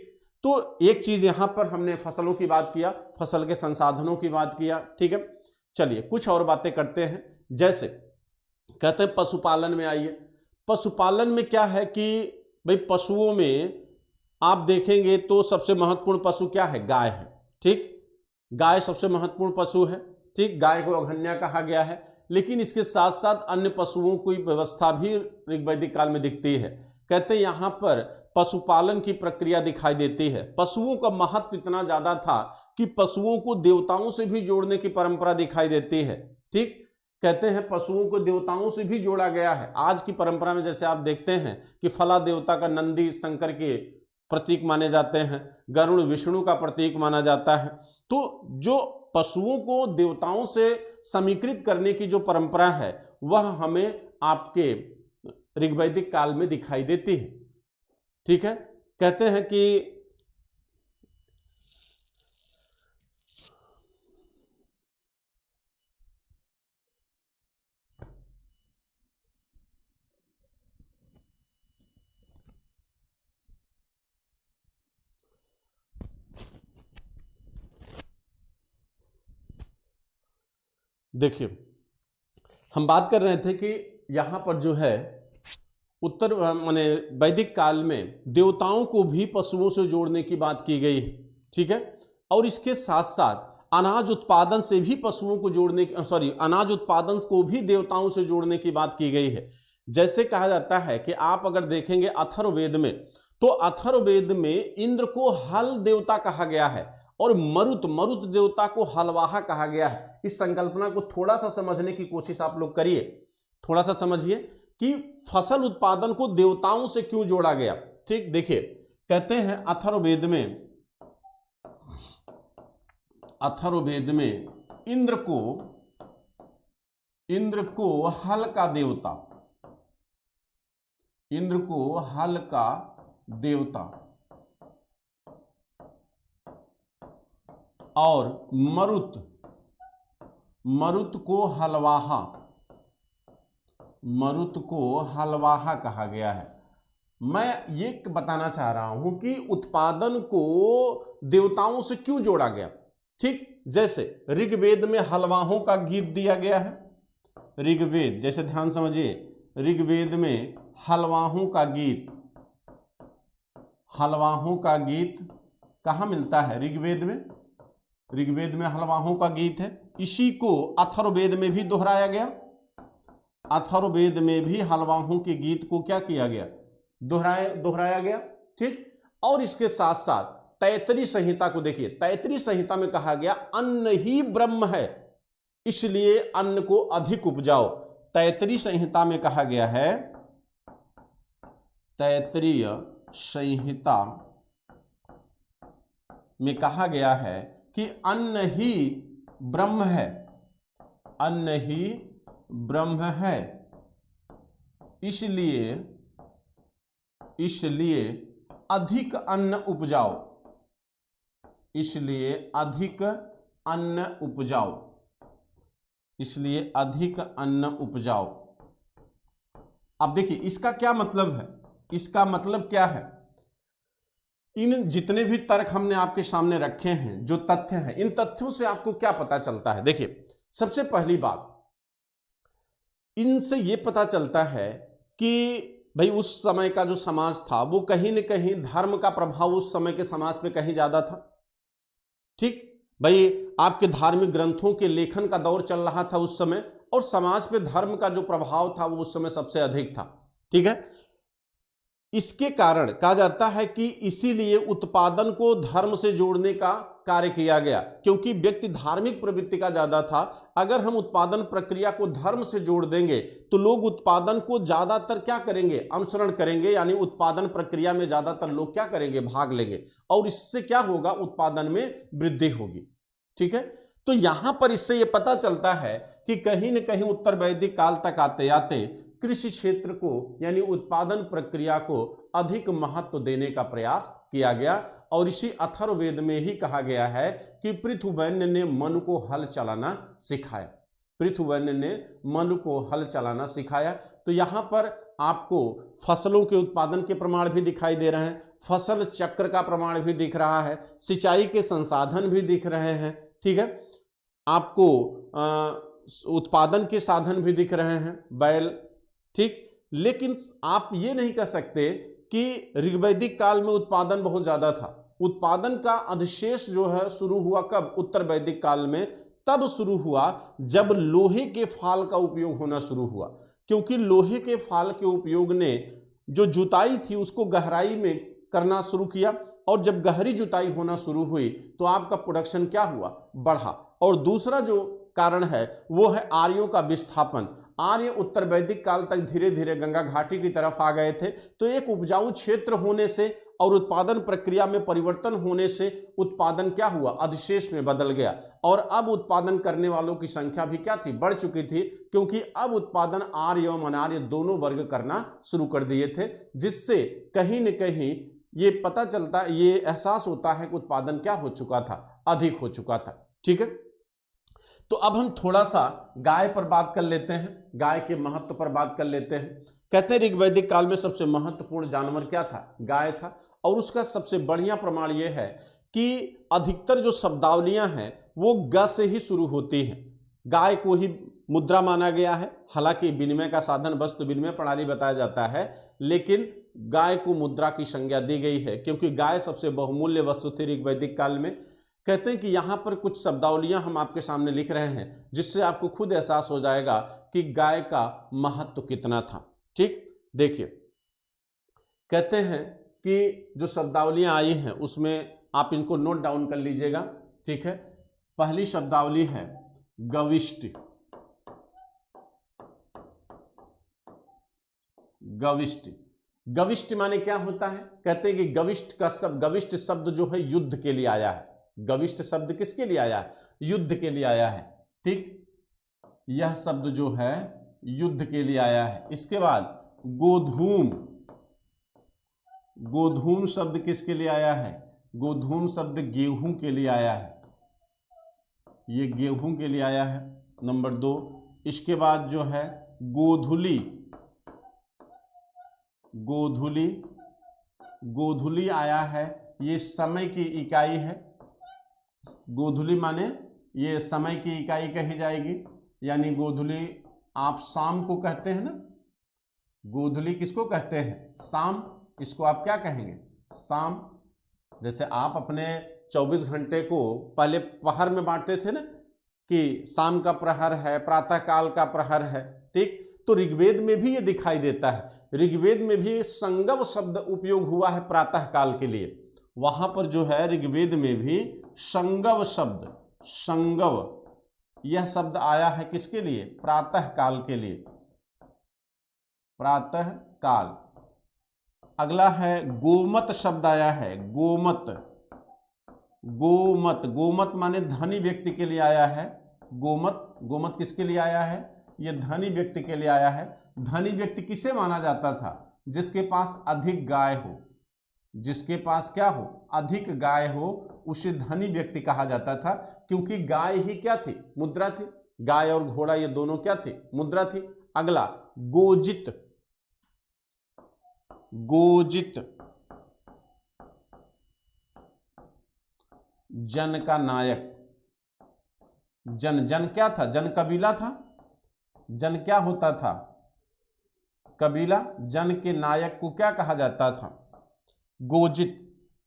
तो एक चीज यहां पर हमने फसलों की बात किया, फसल के संसाधनों की बात किया। ठीक है, चलिए कुछ और बातें करते हैं। जैसे कहते हैं पशुपालन में आइए। पशुपालन में क्या है कि भाई पशुओं में आप देखेंगे तो सबसे महत्वपूर्ण पशु क्या है? गाय है। ठीक, गाय सबसे महत्वपूर्ण पशु है। ठीक, गाय को अघन्या कहा गया है, लेकिन इसके साथ साथ अन्य पशुओं की व्यवस्था भी ऋग्वैदिक काल में दिखती है। कहते हैं यहां पर पशुपालन की प्रक्रिया दिखाई देती है। पशुओं का महत्व इतना ज्यादा था कि पशुओं को देवताओं से भी जोड़ने की परंपरा दिखाई देती है। ठीक, कहते हैं पशुओं को देवताओं से भी जोड़ा गया है। आज की परंपरा में जैसे आप देखते हैं कि फला देवता का नंदी शंकर के प्रतीक माने जाते हैं, गरुड़ विष्णु का प्रतीक माना जाता है। तो जो पशुओं को देवताओं से समीकृत करने की जो परंपरा है वह हमें आपके ऋग्वैदिक काल में दिखाई देती है। ठीक है, कहते हैं कि देखिए हम बात कर रहे थे कि यहां पर जो है उत्तर माने वैदिक काल में देवताओं को भी पशुओं से जोड़ने की बात की गई है। ठीक है, और इसके साथ साथ अनाज उत्पादन से भी पशुओं को जोड़ने अनाज उत्पादन को भी देवताओं से जोड़ने की बात की गई है। जैसे कहा जाता है कि आप अगर देखेंगे अथर्ववेद में, तो अथर्ववेद में इंद्र को हल देवता कहा गया है और मरुत देवता को हलवाहा कहा गया है। इस संकल्पना को थोड़ा सा समझने की कोशिश आप लोग करिए, थोड़ा सा समझिए कि फसल उत्पादन को देवताओं से क्यों जोड़ा गया। ठीक, देखिए कहते हैं अथर्ववेद में इंद्र को हल का देवता और मरुत को हलवाहा कहा गया है। मैं ये बताना चाह रहा हूं कि उत्पादन को देवताओं से क्यों जोड़ा गया। ठीक, जैसे ऋग्वेद में हलवाहों का गीत दिया गया है। ऋग्वेद, जैसे ध्यान समझिए, ऋग्वेद में हलवाहों का गीत कहां मिलता है? ऋग्वेद में हलवाहों का गीत है। इसी को अथर्ववेद में भी दोहराया गया। अथर्ववेद में भी हलवाहों के गीत को क्या किया गया? दोहराया गया। ठीक, और इसके साथ साथ तैतरी संहिता को देखिए। तैतरी संहिता में कहा गया अन्न ही ब्रह्म है, इसलिए अन्न को अधिक उपजाओ। तैतरी संहिता में कहा गया है, तैतरीय संहिता में कहा गया है कि अन्न ही ब्रह्म है, अन्न ही ब्रह्म है, इसलिए अधिक अन्न उपजाओ, इसलिए अधिक अन्न उपजाओ, इसलिए अधिक अन्न उपजाओ। अब देखिए इसका क्या मतलब है, इसका मतलब क्या है, इन जितने भी तर्क हमने आपके सामने रखे हैं, जो तथ्य हैं, इन तथ्यों से आपको क्या पता चलता है। देखिए सबसे पहली बात, इनसे यह पता चलता है कि भाई उस समय का जो समाज था वो कहीं न कहीं धर्म का प्रभाव उस समय के समाज पे कहीं ज्यादा था। ठीक, भाई आपके धार्मिक ग्रंथों के लेखन का दौर चल रहा था उस समय, और समाज पे धर्म का जो प्रभाव था वो उस समय सबसे अधिक था। ठीक है, इसके कारण कहा जाता है कि इसीलिए उत्पादन को धर्म से जोड़ने का कार्य किया गया, क्योंकि व्यक्ति धार्मिक प्रवृत्ति का ज्यादा था। अगर हम उत्पादन प्रक्रिया को धर्म से जोड़ देंगे तो लोग उत्पादन को ज्यादातर क्या करेंगे, अनुसरण करेंगे, यानी उत्पादन प्रक्रिया में ज्यादातर लोग क्या करेंगे, भाग लेंगे, और इससे क्या होगा, उत्पादन में वृद्धि होगी। ठीक है, तो यहां पर इससे यह पता चलता है कि कहीं न कहीं उत्तर वैदिक काल तक आते आते कृषि क्षेत्र को यानी उत्पादन प्रक्रिया को अधिक महत्व देने का प्रयास किया गया, और इसी अथर्ववेद में ही कहा गया है कि पृथुवैन्य ने मनु को हल चलाना सिखाया, पृथुवैन्य ने मनु को हल चलाना सिखाया। तो यहां पर आपको फसलों के उत्पादन के प्रमाण भी दिखाई दे रहे हैं, फसल चक्र का प्रमाण भी दिख रहा है, सिंचाई के संसाधन भी दिख रहे हैं। ठीक है, आपको उत्पादन के साधन भी दिख रहे हैं, बैल। ठीक, लेकिन आप ये नहीं कह सकते कि ऋग्वैदिक काल में उत्पादन बहुत ज्यादा था। उत्पादन का अधिशेष जो है शुरू हुआ कब, उत्तर वैदिक काल में। तब शुरू हुआ जब लोहे के फाल का उपयोग होना शुरू हुआ, क्योंकि लोहे के फाल के उपयोग ने जो जुताई थी उसको गहराई में करना शुरू किया, और जब गहरी जुताई होना शुरू हुई तो आपका प्रोडक्शन क्या हुआ, बढ़ा। और दूसरा जो कारण है वो है आर्यों का विस्थापन। आर्य उत्तर वैदिक काल तक धीरे धीरे गंगा घाटी की तरफ आ गए थे, तो एक उपजाऊ क्षेत्र होने से और उत्पादन प्रक्रिया में परिवर्तन होने से उत्पादन क्या हुआ, अधिशेष में बदल गया, और अब उत्पादन करने वालों की संख्या भी क्या थी, बढ़ चुकी थी, क्योंकि अब उत्पादन आर्य एवं अनार्य दोनों वर्ग करना शुरू कर दिए थे, जिससे कहीं न कहीं ये पता चलता, ये एहसास होता है कि उत्पादन क्या हो चुका था, अधिक हो चुका था। ठीक है, तो अब हम थोड़ा सा गाय पर बात कर लेते हैं, गाय के महत्व पर बात कर लेते हैं। कहते हैं ऋग्वैदिक काल में सबसे महत्वपूर्ण जानवर क्या था, गाय था, और उसका सबसे बढ़िया प्रमाण यह है कि अधिकतर जो शब्दावलियां हैं वो ग से ही शुरू होती हैं। गाय को ही मुद्रा माना गया है, हालांकि विनिमय का साधन वस्तु विनिमय प्रणाली बताया जाता है, लेकिन गाय को मुद्रा की संज्ञा दी गई है, क्योंकि गाय सबसे बहुमूल्य वस्तु थी ऋग्वैदिक काल में। कहते हैं कि यहां पर कुछ शब्दावलियां हम आपके सामने लिख रहे हैं, जिससे आपको खुद एहसास हो जाएगा कि गाय का महत्व कितना था। ठीक, देखिए कहते हैं कि जो शब्दावलियां आई हैं उसमें आप इनको नोट डाउन कर लीजिएगा। ठीक है, पहली शब्दावली है गविष्ट। गविष्ट, गविष्ट माने क्या होता है, कहते हैं कि गविष्ट का शब्द, गविष्ट शब्द जो है युद्ध के लिए आया है। गविष्ट शब्द किसके लिए आया है, युद्ध के लिए आया है। ठीक, यह शब्द जो है युद्ध के लिए आया है। इसके बाद गोधूम, गोधूम शब्द किसके लिए आया है, गोधूम शब्द गेहूं के लिए आया है, ये गेहूं के लिए आया है, नंबर 2। इसके बाद जो है गोधुली, गोधुली, गोधुली आया है, ये समय की इकाई है। गोधुली माने ये समय की इकाई कही जाएगी, यानी गोधुली आप शाम को कहते हैं ना, गोधुली किसको कहते हैं, शाम, इसको आप क्या कहेंगे, शाम। जैसे आप अपने 24 घंटे को पहले पहर में बांटते थे ना, कि शाम का प्रहर है, प्रातः काल का प्रहर है। ठीक, तो ऋग्वेद में भी ये दिखाई देता है, ऋग्वेद में भी संगव शब्द उपयोग हुआ है प्रातः काल के लिए। वहां पर जो है ऋग्वेद में भी संगव शब्द, संगव यह शब्द आया है किसके लिए, प्रातः काल के लिए, प्रातः काल। अगला है गोमत शब्द आया है, गोमत। गोमत, गोमत माने धनी व्यक्ति के लिए आया है। गोमत, गोमत किसके लिए आया है? ये धनी व्यक्ति के लिए आया है। धनी व्यक्ति किसे माना जाता था? जिसके पास अधिक गाय हो, जिसके पास क्या हो? अधिक गाय हो, उसे धनी व्यक्ति कहा जाता था, क्योंकि गाय ही क्या थी? मुद्रा थी। गाय और घोड़ा ये दोनों क्या थे? मुद्रा थी। अगला गोजित, गोजित जन का नायक। जन, जन क्या था? जन कबीला था। जन क्या होता था? कबीला। जन के नायक को क्या कहा जाता था? गोजित।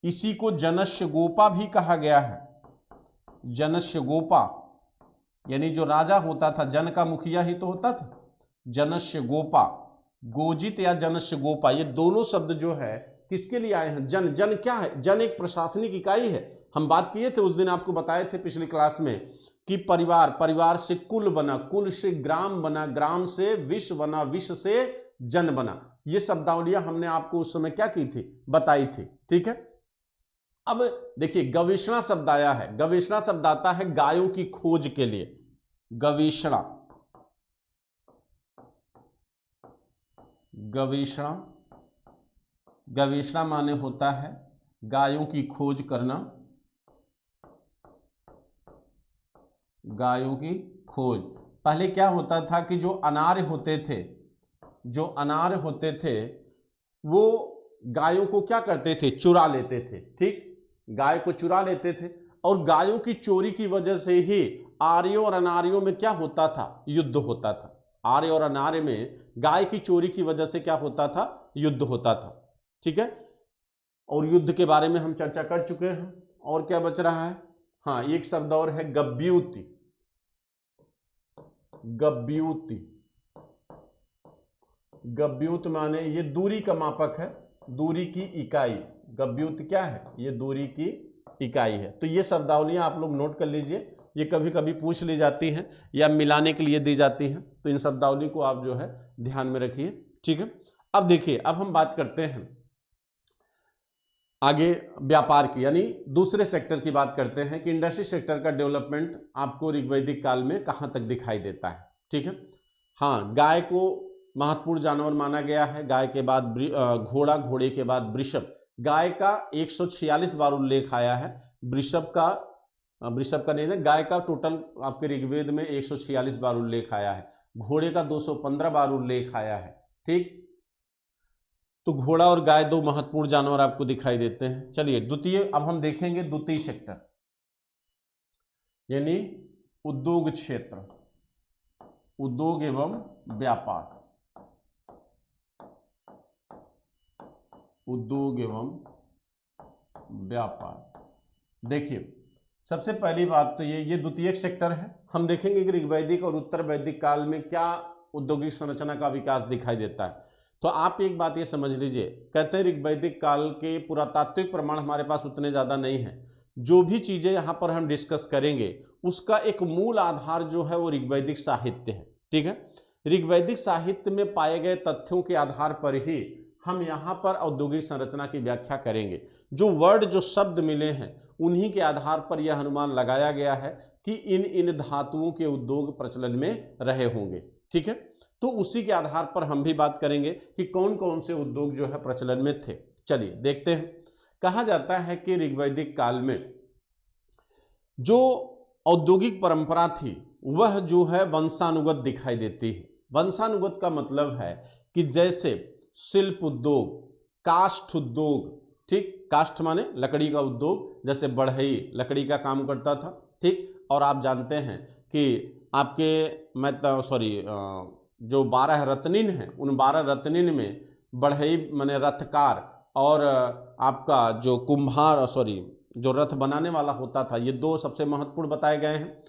इसी को जनस्य गोपा भी कहा गया है। जनस्य गोपा यानी जो राजा होता था, जन का मुखिया ही तो होता था। जनस्य गोपा, गोजित या जनस्य गोपा, ये दोनों शब्द जो है किसके लिए आए हैं? जन। जन क्या है? जन एक प्रशासनिक इकाई है। हम बात किए थे उस दिन, आपको बताए थे पिछली क्लास में कि परिवार, परिवार से कुल बना, कुल से ग्राम बना, ग्राम से विश्व बना, विश्व से जन बना। ये शब्दावलियां हमने आपको उस समय क्या की थी? बताई थी। ठीक है। अब देखिए गवेषणा शब्द आया है। गवेषणा शब्द आता है गायों की खोज के लिए। गवेषणा, गवेषणा, गवेषणा माने होता है गायों की खोज करना, गायों की खोज। पहले क्या होता था कि जो अनार्य होते थे, जो अनार्य होते थे वो गायों को क्या करते थे? चुरा लेते थे। ठीक, गाय को चुरा लेते थे, और गायों की चोरी की वजह से ही आर्यों और अनार्यों में क्या होता था? युद्ध होता था। आर्य और अनार्य में गाय की चोरी की वजह से क्या होता था? युद्ध होता था। ठीक है, और युद्ध के बारे में हम चर्चा कर चुके हैं। और क्या बच रहा है? हाँ, एक शब्द और है गव्यूति। गव्यूति, गव्यूत माने ये दूरी का मापक है, दूरी की इकाई। गव्यूत क्या है? ये दूरी की इकाई है। तो ये शब्दावलियां आप लोग नोट कर लीजिए, ये कभी कभी पूछ ली जाती हैं या मिलाने के लिए दी जाती हैं, तो इन शब्दावली को आप जो है ध्यान में रखिए। ठीक है। अब देखिए, अब हम बात करते हैं आगे व्यापार की, यानी दूसरे सेक्टर की बात करते हैं कि इंडस्ट्री सेक्टर का डेवलपमेंट आपको ऋग्वैदिक काल में कहां तक दिखाई देता है। ठीक है। हाँ, गाय को महत्वपूर्ण जानवर माना गया है। गाय के बाद घोड़ा, घोड़े के बाद वृषभ। गाय का 146 बार उल्लेख आया है। वृषभ का नहीं है, गाय का टोटल आपके ऋग्वेद में 146 बार उल्लेख आया है। घोड़े का 215 बार उल्लेख आया है। ठीक, तो घोड़ा और गाय दो महत्वपूर्ण जानवर आपको दिखाई देते हैं। चलिए द्वितीय, अब हम देखेंगे द्वितीय सेक्टर यानी उद्योग क्षेत्र, उद्योग एवं व्यापार। उद्योग एवं व्यापार। देखिए सबसे पहली बात तो ये द्वितीयक सेक्टर है। हम देखेंगे कि ऋग्वैदिक और उत्तर वैदिक काल में क्या औद्योगिक संरचना का विकास दिखाई देता है। तो आप एक बात ये समझ लीजिए, कहते हैं ऋग्वैदिक काल के पुरातात्विक प्रमाण हमारे पास उतने ज़्यादा नहीं है। जो भी चीज़ें यहाँ पर हम डिस्कस करेंगे उसका एक मूल आधार जो है वो ऋग्वैदिक साहित्य है। ठीक है, ऋग्वैदिक साहित्य में पाए गए तथ्यों के आधार पर ही हम यहाँ पर औद्योगिक संरचना की व्याख्या करेंगे। जो वर्ड, जो शब्द मिले हैं उन्हीं के आधार पर यह अनुमान लगाया गया है कि इन धातुओं के उद्योग प्रचलन में रहे होंगे। ठीक है, तो उसी के आधार पर हम भी बात करेंगे कि कौन कौन से उद्योग जो है प्रचलन में थे। चलिए देखते हैं। कहा जाता है कि ऋग्वैदिक काल में जो औद्योगिक परंपरा थी वह जो है वंशानुगत दिखाई देती है। वंशानुगत का मतलब है कि जैसे शिल्प उद्योग, काष्ठ उद्योग, ठीक, काष्ठ माने लकड़ी का उद्योग, जैसे बढ़ई लकड़ी का काम करता था। ठीक, और आप जानते हैं कि आपके जो 12 रत्निन हैं उन 12 रत्निन में बढ़ई माने रथकार और आपका जो कुम्हार जो रथ बनाने वाला होता था, ये दो सबसे महत्वपूर्ण बताए गए हैं।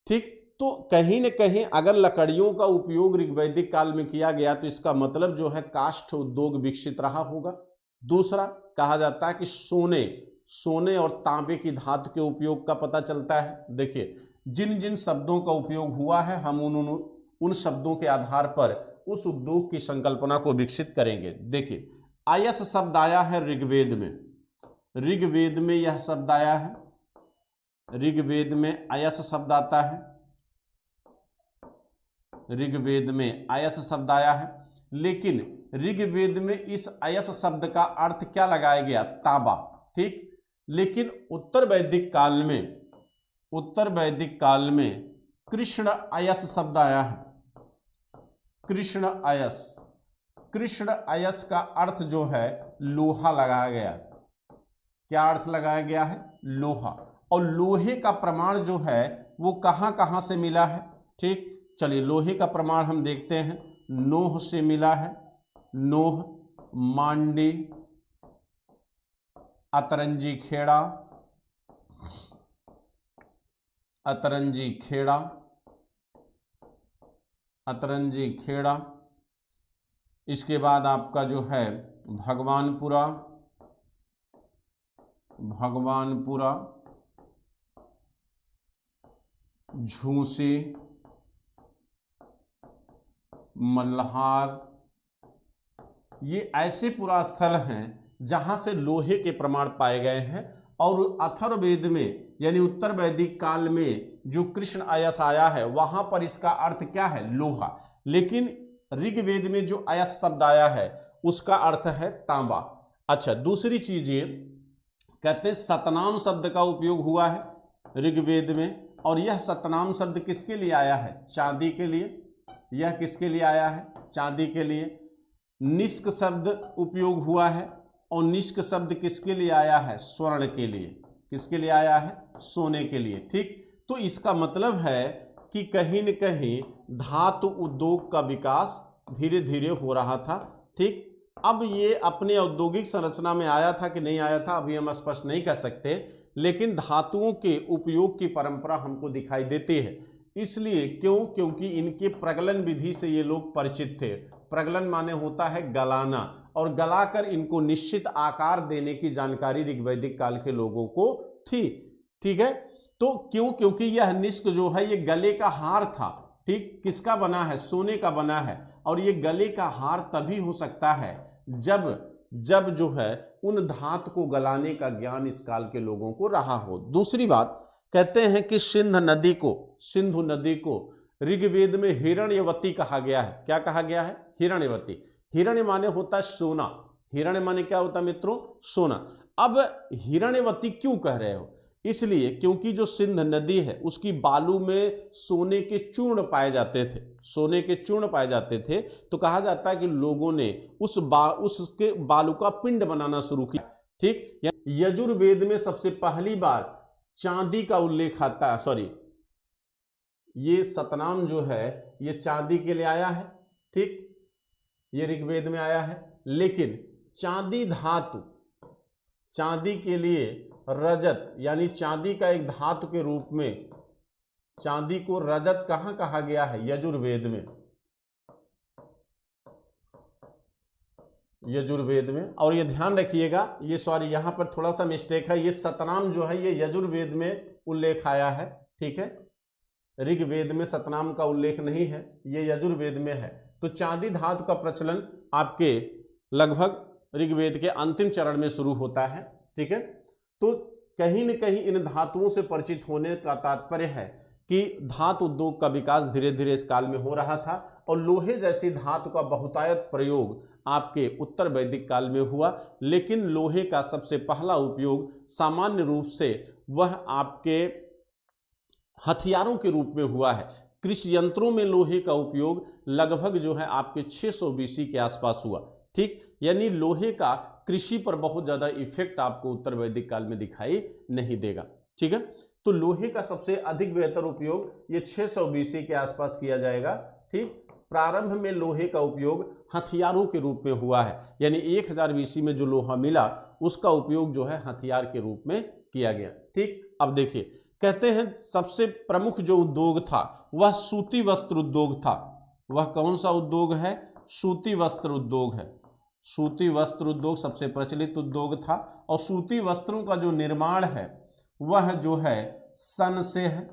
ठीक, तो कहीं न कहीं अगर लकड़ियों का उपयोग ऋग्वैदिक काल में किया गया तो इसका मतलब जो है काष्ठ उद्योग विकसित रहा होगा। दूसरा, कहा जाता है कि सोने और तांबे की धातु के उपयोग का पता चलता है। देखिए जिन जिन शब्दों का उपयोग हुआ है हम उन शब्दों के आधार पर उस उद्योग की संकल्पना को विकसित करेंगे। देखिए अयस शब्द आया है ऋग्वेद में, ऋग्वेद में यह शब्द आया है, ऋग्वेद में अयस शब्द आता है, ऋग्वेद में अयस शब्द आया है। लेकिन ऋग्वेद में इस अयस शब्द का अर्थ क्या लगाया गया? तांबा, ठीक। लेकिन उत्तर वैदिक काल में, उत्तर वैदिक काल में कृष्ण अयस शब्द आया है, कृष्ण अयस। कृष्ण अयस का अर्थ जो है लोहा लगाया गया। क्या अर्थ लगाया गया है? लोहा। और लोहे का प्रमाण जो है वो कहां कहां से मिला है? ठीक, चलिए लोहे का प्रमाण हम देखते हैं। नोह से मिला है, नोह, मांडी, अतरंजी खेड़ा, अतरंजी खेड़ा, अतरंजी खेड़ा। इसके बाद आपका जो है भगवानपुरा, भगवानपुरा, झूसी, मल्हार। ये ऐसे पुरास्थल हैं जहां से लोहे के प्रमाण पाए गए हैं। और अथर्ववेद में यानी उत्तर वैदिक काल में जो कृष्ण अयस आया है वहां पर इसका अर्थ क्या है? लोहा। लेकिन ऋग्वेद में जो अयस शब्द आया है उसका अर्थ है तांबा। अच्छा, दूसरी चीज ये कहते हैं सतनाम शब्द का उपयोग हुआ है ऋग्वेद में, और यह सतनाम शब्द किसके लिए आया है? चांदी के लिए। यह किसके लिए आया है? चांदी के लिए। निष्क शब्द उपयोग हुआ है, और निष्क शब्द किसके लिए आया है? स्वर्ण के लिए। किसके लिए आया है? सोने के लिए, ठीक। तो इसका मतलब है कि कहीं न कहीं धातु उद्योग का विकास धीरे धीरे हो रहा था, ठीक। अब ये अपने औद्योगिक संरचना में आया था कि नहीं आया था अभी हम स्पष्ट नहीं कर सकते, लेकिन धातुओं के उपयोग की परंपरा हमको दिखाई देती है। इसलिए क्यों? क्योंकि इनके प्रगलन विधि से ये लोग परिचित थे। प्रगलन माने होता है गलाना, और गलाकर इनको निश्चित आकार देने की जानकारी ऋग्वैदिक काल के लोगों को थी, ठीक है। तो क्यों? क्योंकि यह निष्क जो है ये गले का हार था, ठीक। किसका बना है? सोने का बना है। और ये गले का हार तभी हो सकता है जब जो है उन धातु को गलाने का ज्ञान इस काल के लोगों को रहा हो। दूसरी बात कहते हैं कि सिंधु नदी को ऋग्वेद में हिरण्यवती कहा गया है। क्या कहा गया है? हिरण्यवती। हिरण्य माने होता है सोना। हिरण्य माने क्या होता है मित्रों? सोना। अब हिरण्यवती क्यों कह रहे हो? इसलिए क्योंकि जो सिंध नदी है उसकी बालू में सोने के चूर्ण पाए जाते थे, सोने के चूर्ण पाए जाते थे। तो कहा जाता है कि लोगों ने उसके बालू का पिंड बनाना शुरू किया, ठीक। यजुर्वेद में सबसे पहली बार चांदी का उल्लेख आता है, सॉरी, ये सतनाम जो है ये चांदी के लिए आया है, ठीक। ये ऋग्वेद में आया है। लेकिन चांदी धातु, चांदी के लिए रजत यानी चांदी का एक धातु के रूप में चांदी को रजत कहां कहा गया है? यजुर्वेद में, यजुर्वेद में। और ये ध्यान रखिएगा, ये सॉरी यहां पर थोड़ा सा मिस्टेक है, ये सतनाम जो है ये यजुर्वेद में उल्लेख आया है, ठीक है। ऋग्वेद में सतनाम का उल्लेख नहीं है, ये यजुर्वेद में है। तो चांदी धातु का प्रचलन आपके लगभग ऋग्वेद के अंतिम चरण में शुरू होता है, ठीक है। तो कहीं न कहीं इन धातुओं से परिचित होने का तात्पर्य है कि धातु उद्योग का विकास धीरे धीरे इस काल में हो रहा था, और लोहे जैसी धातु का बहुतायत प्रयोग आपके उत्तर वैदिक काल में हुआ। लेकिन लोहे का सबसे पहला उपयोग सामान्य रूप से वह आपके हथियारों के रूप में हुआ है। कृषि यंत्रों में लोहे का उपयोग लगभग जो है आपके 600 BC के आसपास हुआ, ठीक। यानी लोहे का कृषि पर बहुत ज्यादा इफेक्ट आपको उत्तर वैदिक काल में दिखाई नहीं देगा, ठीक है। तो लोहे का सबसे अधिक बेहतर उपयोग ये 600 BC के आसपास किया जाएगा, ठीक। प्रारंभ में लोहे का उपयोग हथियारों के रूप में हुआ है, यानी 1000 BC में जो लोहा मिला उसका उपयोग जो है हथियार के रूप में किया गया, ठीक। अब देखिए, कहते हैं सबसे प्रमुख जो उद्योग था वह सूती वस्त्र उद्योग था। वह कौन सा उद्योग है? सूती वस्त्र उद्योग है। सूती वस्त्र उद्योग सबसे प्रचलित उद्योग था, और सूती वस्त्रों का जो निर्माण है वह जो है सन से है,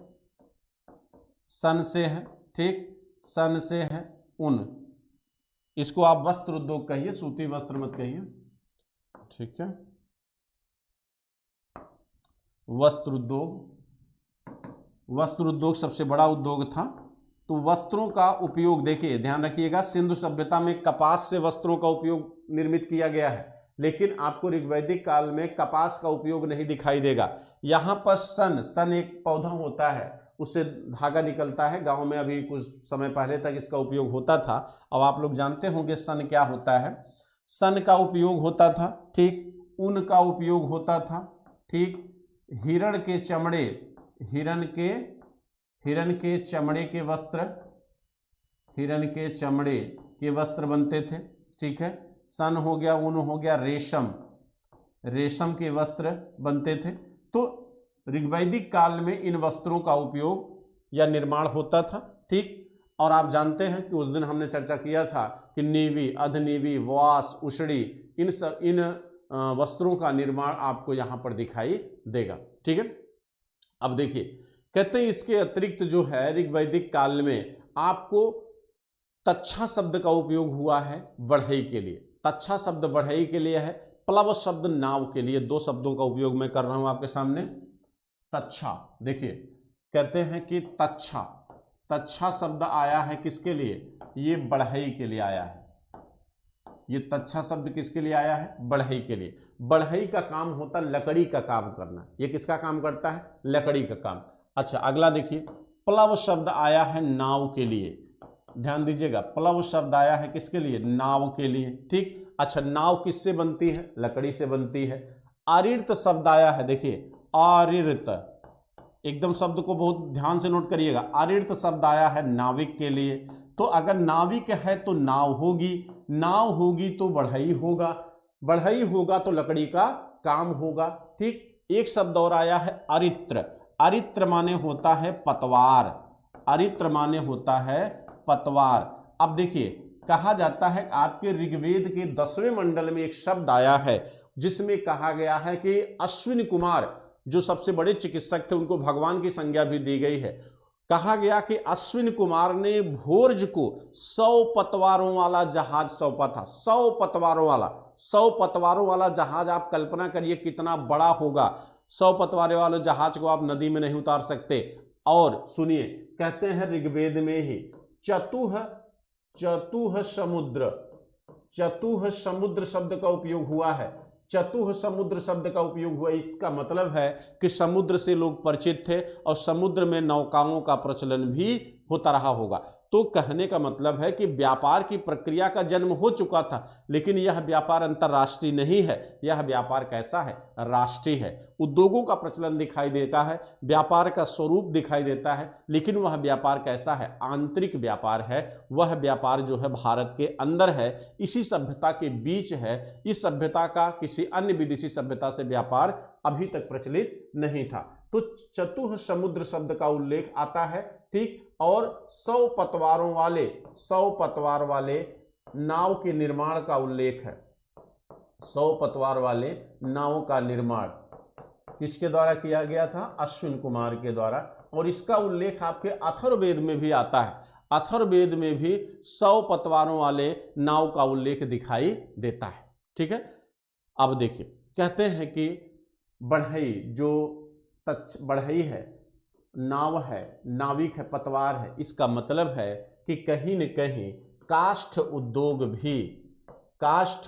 सन से है, ठीक। सन से है, ऊन, इसको आप वस्त्र उद्योग कहिए, सूती वस्त्र मत कहिए, ठीक है। वस्त्र उद्योग सबसे बड़ा उद्योग था। तो वस्त्रों का उपयोग देखिए, ध्यान रखिएगा, सिंधु सभ्यता में कपास से वस्त्रों का उपयोग निर्मित किया गया है, लेकिन आपको ऋग्वैदिक काल में कपास का उपयोग नहीं दिखाई देगा। यहां पर सन एक पौधा होता है, उससे धागा निकलता है। गांव में अभी कुछ समय पहले तक इसका उपयोग होता था। अब आप लोग जानते होंगे सन क्या होता है। सन का उपयोग होता था, ठीक। ऊन का उपयोग होता था, ठीक। हिरण के चमड़े के वस्त्र बनते थे, ठीक है। सन हो गया, ऊन हो गया, रेशम के वस्त्र बनते थे। तो ऋग्वैदिक काल में इन वस्त्रों का उपयोग या निर्माण होता था, ठीक। और आप जानते हैं कि उस दिन हमने चर्चा किया था कि नीवी, अधनीवी, वास, उषड़ी, इन वस्त्रों का निर्माण आपको यहां पर दिखाई देगा, ठीक है। अब देखिए, कहते हैं इसके अतिरिक्त जो है ऋग्वैदिक काल में आपको तच्छा शब्द का उपयोग हुआ है बढ़ई के लिए। तच्छा शब्द बढ़ई के लिए है, प्लव शब्द नाव के लिए। दो शब्दों का उपयोग मैं कर रहा हूं आपके सामने। तच्छा, देखिए कहते हैं कि तच्छा शब्द आया है किसके लिए? ये बढ़ई के लिए आया है। ये तच्छा शब्द किसके लिए आया है? बढ़ई के लिए। बढ़ई का काम होता है लकड़ी का काम करना। ये किसका काम करता है? लकड़ी का काम। अच्छा, अगला देखिए, प्लव शब्द आया है नाव के लिए। ध्यान दीजिएगा, प्लव शब्द आया है किसके लिए? नाव के लिए, ठीक। अच्छा, नाव किससे बनती है? लकड़ी से बनती है। आरिर्त शब्द आया है, देखिए आरिर्त, एकदम शब्द को बहुत ध्यान से नोट करिएगा। आरिर्त शब्द आया है नाविक के लिए। तो अगर नाविक है तो नाव होगी तो बढ़ई होगा, बढ़ई होगा तो लकड़ी का काम होगा, ठीक। एक शब्द और आया है अरित्र। अरित्र माने होता है पतवार। अरित्र माने होता है पतवार। अब देखिए, कहा जाता है आपके ऋग्वेद के 10वें मंडल में एक शब्द आया है जिसमें कहा गया है कि अश्विन कुमार जो सबसे बड़े चिकित्सक थे, उनको भगवान की संज्ञा भी दी गई है। कहा गया कि अश्विन कुमार ने भोर्ज को 100 पतवारों वाला जहाज सौंपा था। 100 पतवारों वाला जहाज। आप कल्पना करिए कितना बड़ा होगा। 100 पतवारों वाले जहाज को आप नदी में नहीं उतार सकते। और सुनिए, कहते हैं ऋग्वेद में ही चतुह समुद्र शब्द का उपयोग हुआ है। चतुह समुद्र शब्द का उपयोग हुआ। इसका मतलब है कि समुद्र से लोग परिचित थे और समुद्र में नौकाओं का प्रचलन भी होता रहा होगा। तो कहने का मतलब है कि व्यापार की प्रक्रिया का जन्म हो चुका था, लेकिन यह व्यापार अंतरराष्ट्रीय नहीं है। यह व्यापार कैसा है? राष्ट्रीय है। उद्योगों का प्रचलन दिखाई देता है, व्यापार का स्वरूप दिखाई देता है, लेकिन वह व्यापार कैसा है? आंतरिक व्यापार है। वह व्यापार जो है भारत के अंदर है, इसी सभ्यता के बीच है। इस सभ्यता का किसी अन्य विदेशी सभ्यता से व्यापार अभी तक प्रचलित नहीं था। तो चतुह समुद्र शब्द का उल्लेख आता है, ठीक। और 100 पतवार वाले नाव के निर्माण का उल्लेख है। 100 पतवार वाले नाव का निर्माण किसके द्वारा किया गया था? अश्विन कुमार के द्वारा। और इसका उल्लेख आपके अथर्ववेद में भी आता है। अथर्ववेद में भी 100 पतवारों वाले नाव का उल्लेख दिखाई देता है, ठीक है। अब देखिए, कहते हैं कि बढ़ई, जो बढ़ई है, नाव है, नाविक है, पतवार है, इसका मतलब है कि कहीं न कहीं काष्ठ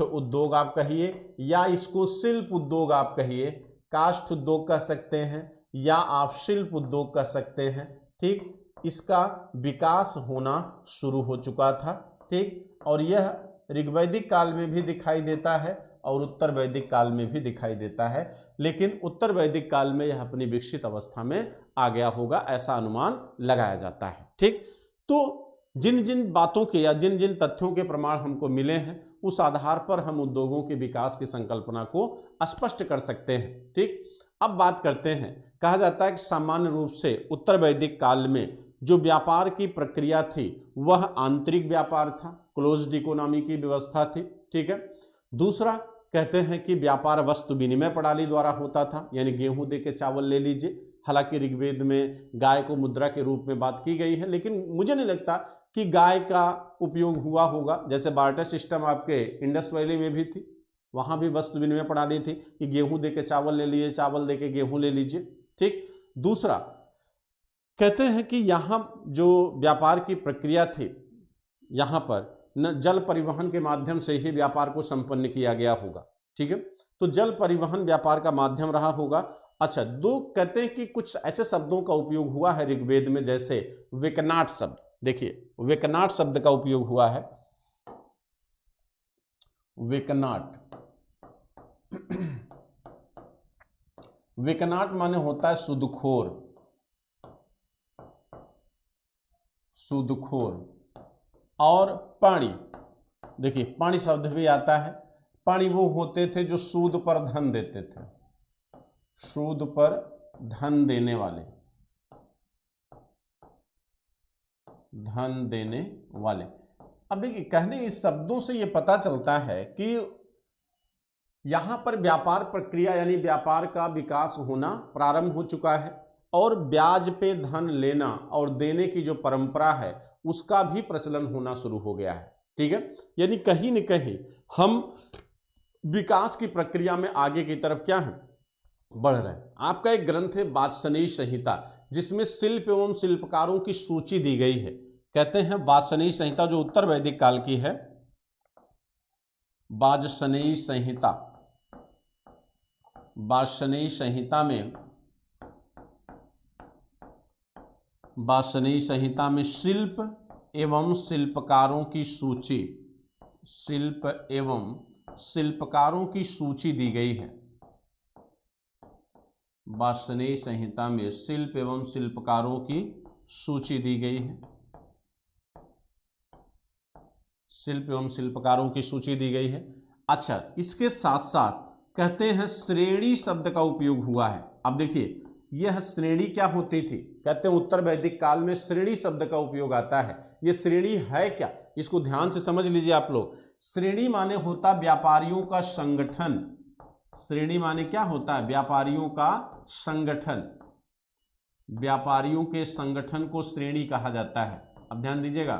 उद्योग आप कहिए, या इसको शिल्प उद्योग आप कहिए। काष्ठ उद्योग कह सकते हैं या आप शिल्प उद्योग कह सकते हैं, ठीक। इसका विकास होना शुरू हो चुका था, ठीक। और यह ऋग्वैदिक काल में भी दिखाई देता है और उत्तर वैदिक काल में भी दिखाई देता है, लेकिन उत्तर वैदिक काल में यह अपनी विकसित अवस्था में आ गया होगा, ऐसा अनुमान लगाया जाता है, ठीक। तो जिन जिन बातों के या जिन जिन तथ्यों के प्रमाण हमको मिले हैं, उस आधार पर हम उद्योगों के विकास की संकल्पना को स्पष्ट कर सकते हैं, ठीक। अब बात करते हैं, कहा जाता है कि सामान्य रूप से उत्तर वैदिक काल में जो व्यापार की प्रक्रिया थी वह आंतरिक व्यापार था, क्लोज्ड इकोनॉमी की व्यवस्था थी, ठीक है। दूसरा, कहते हैं कि व्यापार वस्तु विनिमय प्रणाली द्वारा होता था, यानी गेहूं दे के चावल ले लीजिए। हालांकि ऋग्वेद में गाय को मुद्रा के रूप में बात की गई है, लेकिन मुझे नहीं लगता कि गाय का उपयोग हुआ होगा, जैसे बार्टर सिस्टम आपके इंडस वैली में भी थी, वहां भी वस्तु विनिमय प्रणाली थी कि गेहूं देके चावल ले लीजिए, चावल देके गेहूं ले लीजिए। ठीक। दूसरा कहते हैं कि यहां जो व्यापार की प्रक्रिया थी, यहां पर न जल परिवहन के माध्यम से ही व्यापार को संपन्न किया गया होगा। ठीक है, तो जल परिवहन व्यापार का माध्यम रहा होगा। अच्छा, दो कहते हैं कि कुछ ऐसे शब्दों का उपयोग हुआ है ऋग्वेद में, जैसे वेकनाट शब्द। देखिए, वेकनाट शब्द का उपयोग हुआ है। वेकनाट वेकनाट माने होता है सूदखोर, सूदखोर। और पाणी, देखिए पाणी शब्द भी आता है। पाणी वो होते थे जो सूद पर धन देते थे, सूद पर धन देने वाले, धन देने वाले। अब देखिए, कहने इस शब्दों से ये पता चलता है कि यहां पर व्यापार प्रक्रिया यानी व्यापार का विकास होना प्रारंभ हो चुका है, और ब्याज पे धन लेना और देने की जो परंपरा है उसका भी प्रचलन होना शुरू हो गया है। ठीक है, यानी कहीं न कहीं हम विकास की प्रक्रिया में आगे की तरफ क्या है, बढ़ रहे हैं। आपका एक ग्रंथ है वात्स्ययनी संहिता, जिसमें शिल्प एवं शिल्पकारों की सूची दी गई है। कहते हैं वात्स्ययनी संहिता जो उत्तर वैदिक काल की है, वात्स्ययनी संहिता, वात्स्ययनी संहिता में, वात्स्ययनी संहिता में शिल्प एवं शिल्पकारों की सूची, शिल्प एवं शिल्पकारों की सूची दी गई है। वात्स्ययनी संहिता में शिल्प एवं शिल्पकारों की सूची दी गई है, शिल्प एवं शिल्पकारों की सूची दी गई है। अच्छा, इसके साथ साथ कहते हैं श्रेणी शब्द का उपयोग हुआ है। अब देखिए, यह श्रेणी क्या होती थी, कहते हैं उत्तर वैदिक काल में श्रेणी शब्द का उपयोग आता है। यह श्रेणी है क्या, इसको ध्यान से समझ लीजिए आप लोग। श्रेणी माने होता व्यापारियों का संगठन, श्रेणी माने क्या होता है, व्यापारियों का संगठन, व्यापारियों के संगठन को श्रेणी कहा जाता है। अब ध्यान दीजिएगा,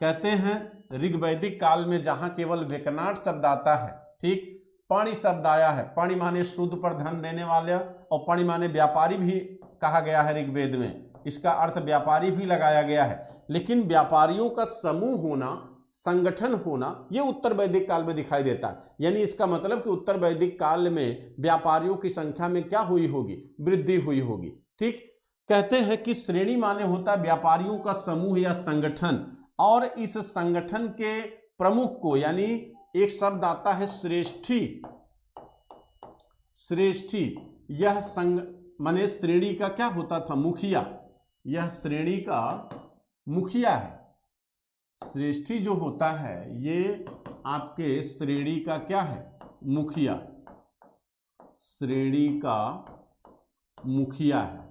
कहते हैं ऋग्वैदिक काल में जहां केवल वेकनाट शब्द आता है, ठीक, पाणी शब्द आया है। पाणी माने शुद्ध पर धन देने वाले, और पाणी माने व्यापारी भी कहा गया है ऋग्वेद में, इसका अर्थ व्यापारी भी लगाया गया है। लेकिन व्यापारियों का समूह होना, संगठन होना, यह उत्तर वैदिक काल में दिखाई देता है। यानी इसका मतलब कि उत्तर वैदिक काल में व्यापारियों की संख्या में क्या हुई होगी, वृद्धि हुई होगी। ठीक, कहते हैं कि श्रेणी माने होता है व्यापारियों का समूह या संगठन, और इस संगठन के प्रमुख को, यानी एक शब्द आता है श्रेष्ठी, श्रेष्ठी, यह संग माने श्रेणी का क्या होता था, मुखिया, यह श्रेणी का मुखिया है। श्रेष्ठी जो होता है ये आपके श्रेणी का क्या है, मुखिया, श्रेणी का मुखिया है।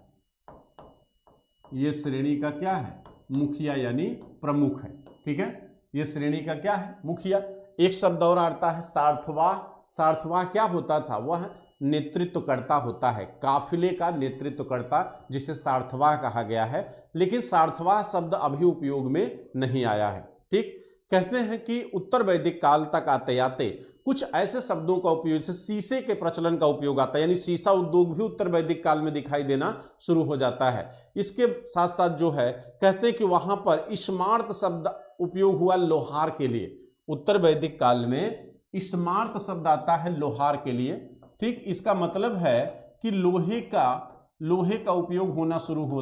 ये श्रेणी का क्या है, मुखिया, यानी प्रमुख है। ठीक है, ये श्रेणी का क्या है, मुखिया। एक शब्द और आता है सार्थवाह। सार्थवाह क्या होता था, वह नेतृत्वकर्ता होता है, काफिले का नेतृत्वकर्ता, जिसे सार्थवाह कहा गया है। लेकिन सार्थवाह शब्द अभी उपयोग में नहीं आया है। ठीक, कहते हैं कि उत्तर वैदिक काल तक आते आते कुछ ऐसे शब्दों का उपयोग, जैसे शीशे के प्रचलन का उपयोग आता है, यानी शीशा उद्योग भी उत्तर वैदिक काल में दिखाई देना शुरू हो जाता है। इसके साथ साथ जो है, कहते हैं कि वहां पर स्मार्त शब्द उपयोग हुआ लोहार के लिए। उत्तर वैदिक काल में स्मार्त शब्द आता है लोहार के लिए। ठीक, इसका मतलब है कि लोहे का उपयोग होना शुरू हो।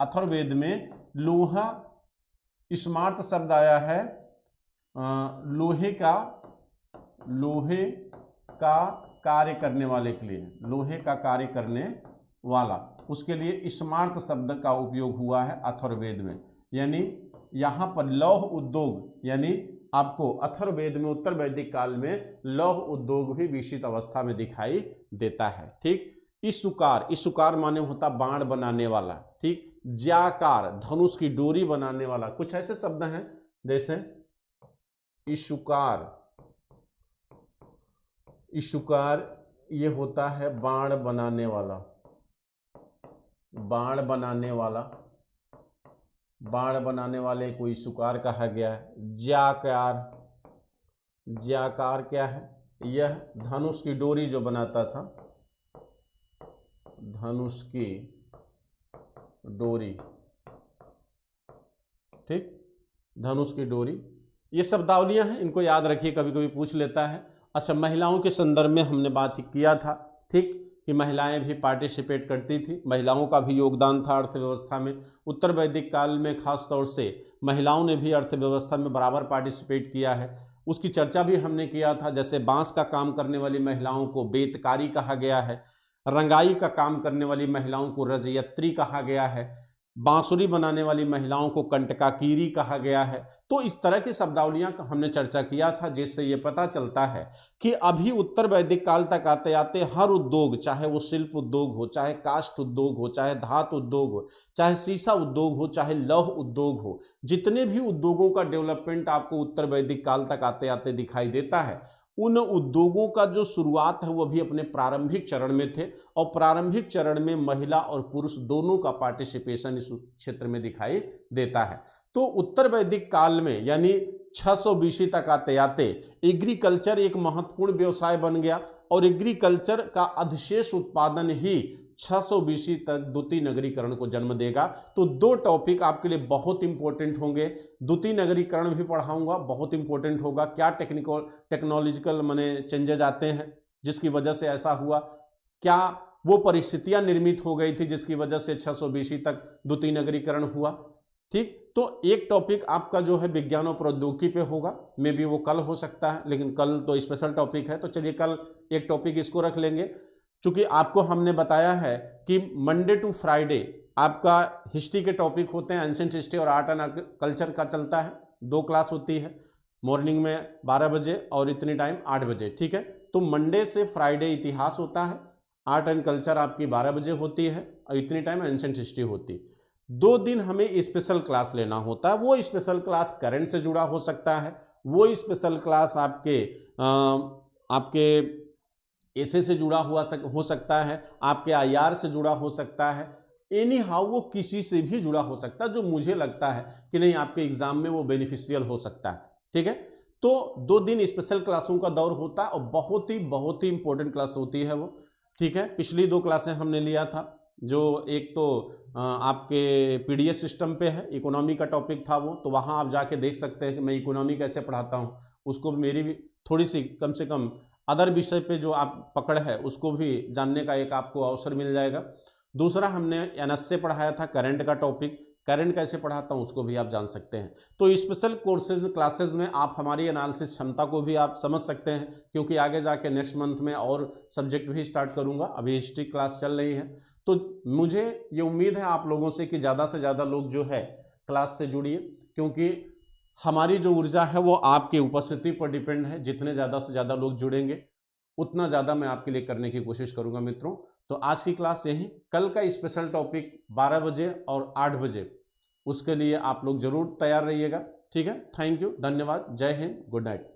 अथर्ववेद में लोहा, स्मार्त शब्द आया है लोहे का कार्य करने वाले के लिए, लोहे का कार्य करने वाला, उसके लिए स्मार्त शब्द का उपयोग हुआ है अथर्ववेद में। यानी यहाँ पर लौह उद्योग, यानी आपको अथर्ववेद में उत्तर वैदिक काल में लौह उद्योग भी विकसित अवस्था में दिखाई देता है। ठीक, इशुकार माने होता बाण बनाने वाला। ठीक, ज्याकार, धनुष की डोरी बनाने वाला। कुछ ऐसे शब्द हैं जैसे इशुकार, ये होता है बाण बनाने वाला, बाण बनाने वाला। बाण बनाने वाले को इशुकार कहा गया है। ज्याकार, ज्याकार क्या है? यह धनुष की डोरी जो बनाता था, धनुष की डोरी, ठीक, धनुष की डोरी। ये शब्दावलियां हैं, इनको याद रखिए, कभी कभी पूछ लेता है। अच्छा, महिलाओं के संदर्भ में हमने बात किया था, ठीक, कि महिलाएं भी पार्टिसिपेट करती थी, महिलाओं का भी योगदान था अर्थव्यवस्था में। उत्तर वैदिक काल में खास तौर से महिलाओं ने भी अर्थव्यवस्था में बराबर पार्टिसिपेट किया है, उसकी चर्चा भी हमने किया था। जैसे बांस का काम करने वाली महिलाओं को बेतकारी कहा गया है, रंगाई का काम करने वाली महिलाओं को रजयत्री कहा गया है, बांसुरी बनाने वाली महिलाओं को कंटकाकीरी कहा गया है। तो इस तरह की शब्दावलियां का हमने चर्चा किया था, जिससे ये पता चलता है कि अभी उत्तर वैदिक काल तक आते आते हर उद्योग, चाहे वो शिल्प उद्योग हो, चाहे काष्ठ उद्योग हो, चाहे धातु उद्योग हो, चाहे शीशा उद्योग हो, चाहे लौह उद्योग हो, जितने भी उद्योगों का डेवलपमेंट आपको उत्तर वैदिक काल तक आते आते दिखाई देता है, उन उद्योगों का जो शुरुआत है वो भी अपने प्रारंभिक चरण में थे, और प्रारंभिक चरण में महिला और पुरुष दोनों का पार्टिसिपेशन इस क्षेत्र में दिखाई देता है। तो उत्तर वैदिक काल में यानी 600 BC तक आते आते एग्रीकल्चर एक महत्वपूर्ण व्यवसाय बन गया, और एग्रीकल्चर का अधिशेष उत्पादन ही 600 BC तक द्वितीय नगरीकरण को जन्म देगा। तो दो टॉपिक आपके लिए बहुत इंपॉर्टेंट होंगे, द्वितीय नगरीकरण भी पढ़ाऊंगा, बहुत इंपॉर्टेंट होगा, क्या टेक्नोलॉजिकल माने चेंजेज आते हैं जिसकी वजह से ऐसा हुआ, क्या वो परिस्थितियां निर्मित हो गई थी जिसकी वजह से 600 BC तक द्वितीय नगरीकरण हुआ, ठीक। तो एक टॉपिक आपका जो है विज्ञान और प्रौद्योगिकी पे होगा, मे भी वो कल हो सकता है, लेकिन कल तो स्पेशल टॉपिक है, तो चलिए कल एक टॉपिक इसको रख लेंगे। चूंकि आपको हमने बताया है कि मंडे टू फ्राइडे आपका हिस्ट्री के टॉपिक होते हैं, एंशिएंट हिस्ट्री और आर्ट एंड कल्चर का चलता है, 2 क्लास होती है, मॉर्निंग में 12 बजे और इतनी टाइम 8 बजे, ठीक है। तो मंडे से फ्राइडे इतिहास होता है, आर्ट एंड कल्चर आपकी 12 बजे होती है, और इतनी टाइम एंशिएंट हिस्ट्री होती है। 2 दिन हमें स्पेशल क्लास लेना होता है, वो स्पेशल क्लास करंट से जुड़ा हो सकता है, वो स्पेशल क्लास आपके ऐसे से जुड़ा हुआ हो सकता है, आपके आईआर से जुड़ा हो सकता है, एनी हाउ वो किसी से भी जुड़ा हो सकता है जो मुझे लगता है कि नहीं आपके एग्जाम में वो बेनिफिशियल हो सकता है, ठीक है। तो 2 दिन स्पेशल क्लासों का दौर होता है, और बहुत ही इंपॉर्टेंट क्लास होती है वो, ठीक है। पिछली 2 क्लासें हमने लिया था, जो एक तो आपके पीडीएस सिस्टम पे है, इकोनॉमी का टॉपिक था वो, तो वहाँ आप जाके देख सकते हैं कि मैं इकोनॉमी कैसे पढ़ाता हूँ, उसको मेरी भी थोड़ी सी कम से कम अदर विषय पे जो आप पकड़ है उसको भी जानने का एक आपको अवसर मिल जाएगा। दूसरा हमने एनएसए पढ़ाया था, करंट का टॉपिक, करंट कैसे पढ़ाता हूँ उसको भी आप जान सकते हैं। तो स्पेशल कोर्सेज क्लासेस में आप हमारी एनालिसिस क्षमता को भी आप समझ सकते हैं, क्योंकि आगे जाके नेक्स्ट मंथ में और सब्जेक्ट भी स्टार्ट करूँगा, अभी हिस्ट्री क्लास चल रही है। तो मुझे ये उम्मीद है आप लोगों से कि ज़्यादा से ज़्यादा लोग जो है क्लास से जुड़िए, क्योंकि हमारी जो ऊर्जा है वो आपकी उपस्थिति पर डिपेंड है। जितने ज़्यादा से ज़्यादा लोग जुड़ेंगे उतना ज़्यादा मैं आपके लिए करने की कोशिश करूँगा मित्रों। तो आज की क्लास यही, कल का स्पेशल टॉपिक 12 बजे और 8 बजे, उसके लिए आप लोग जरूर तैयार रहिएगा, ठीक है। थैंक यू, धन्यवाद, जय हिंद, गुड नाइट।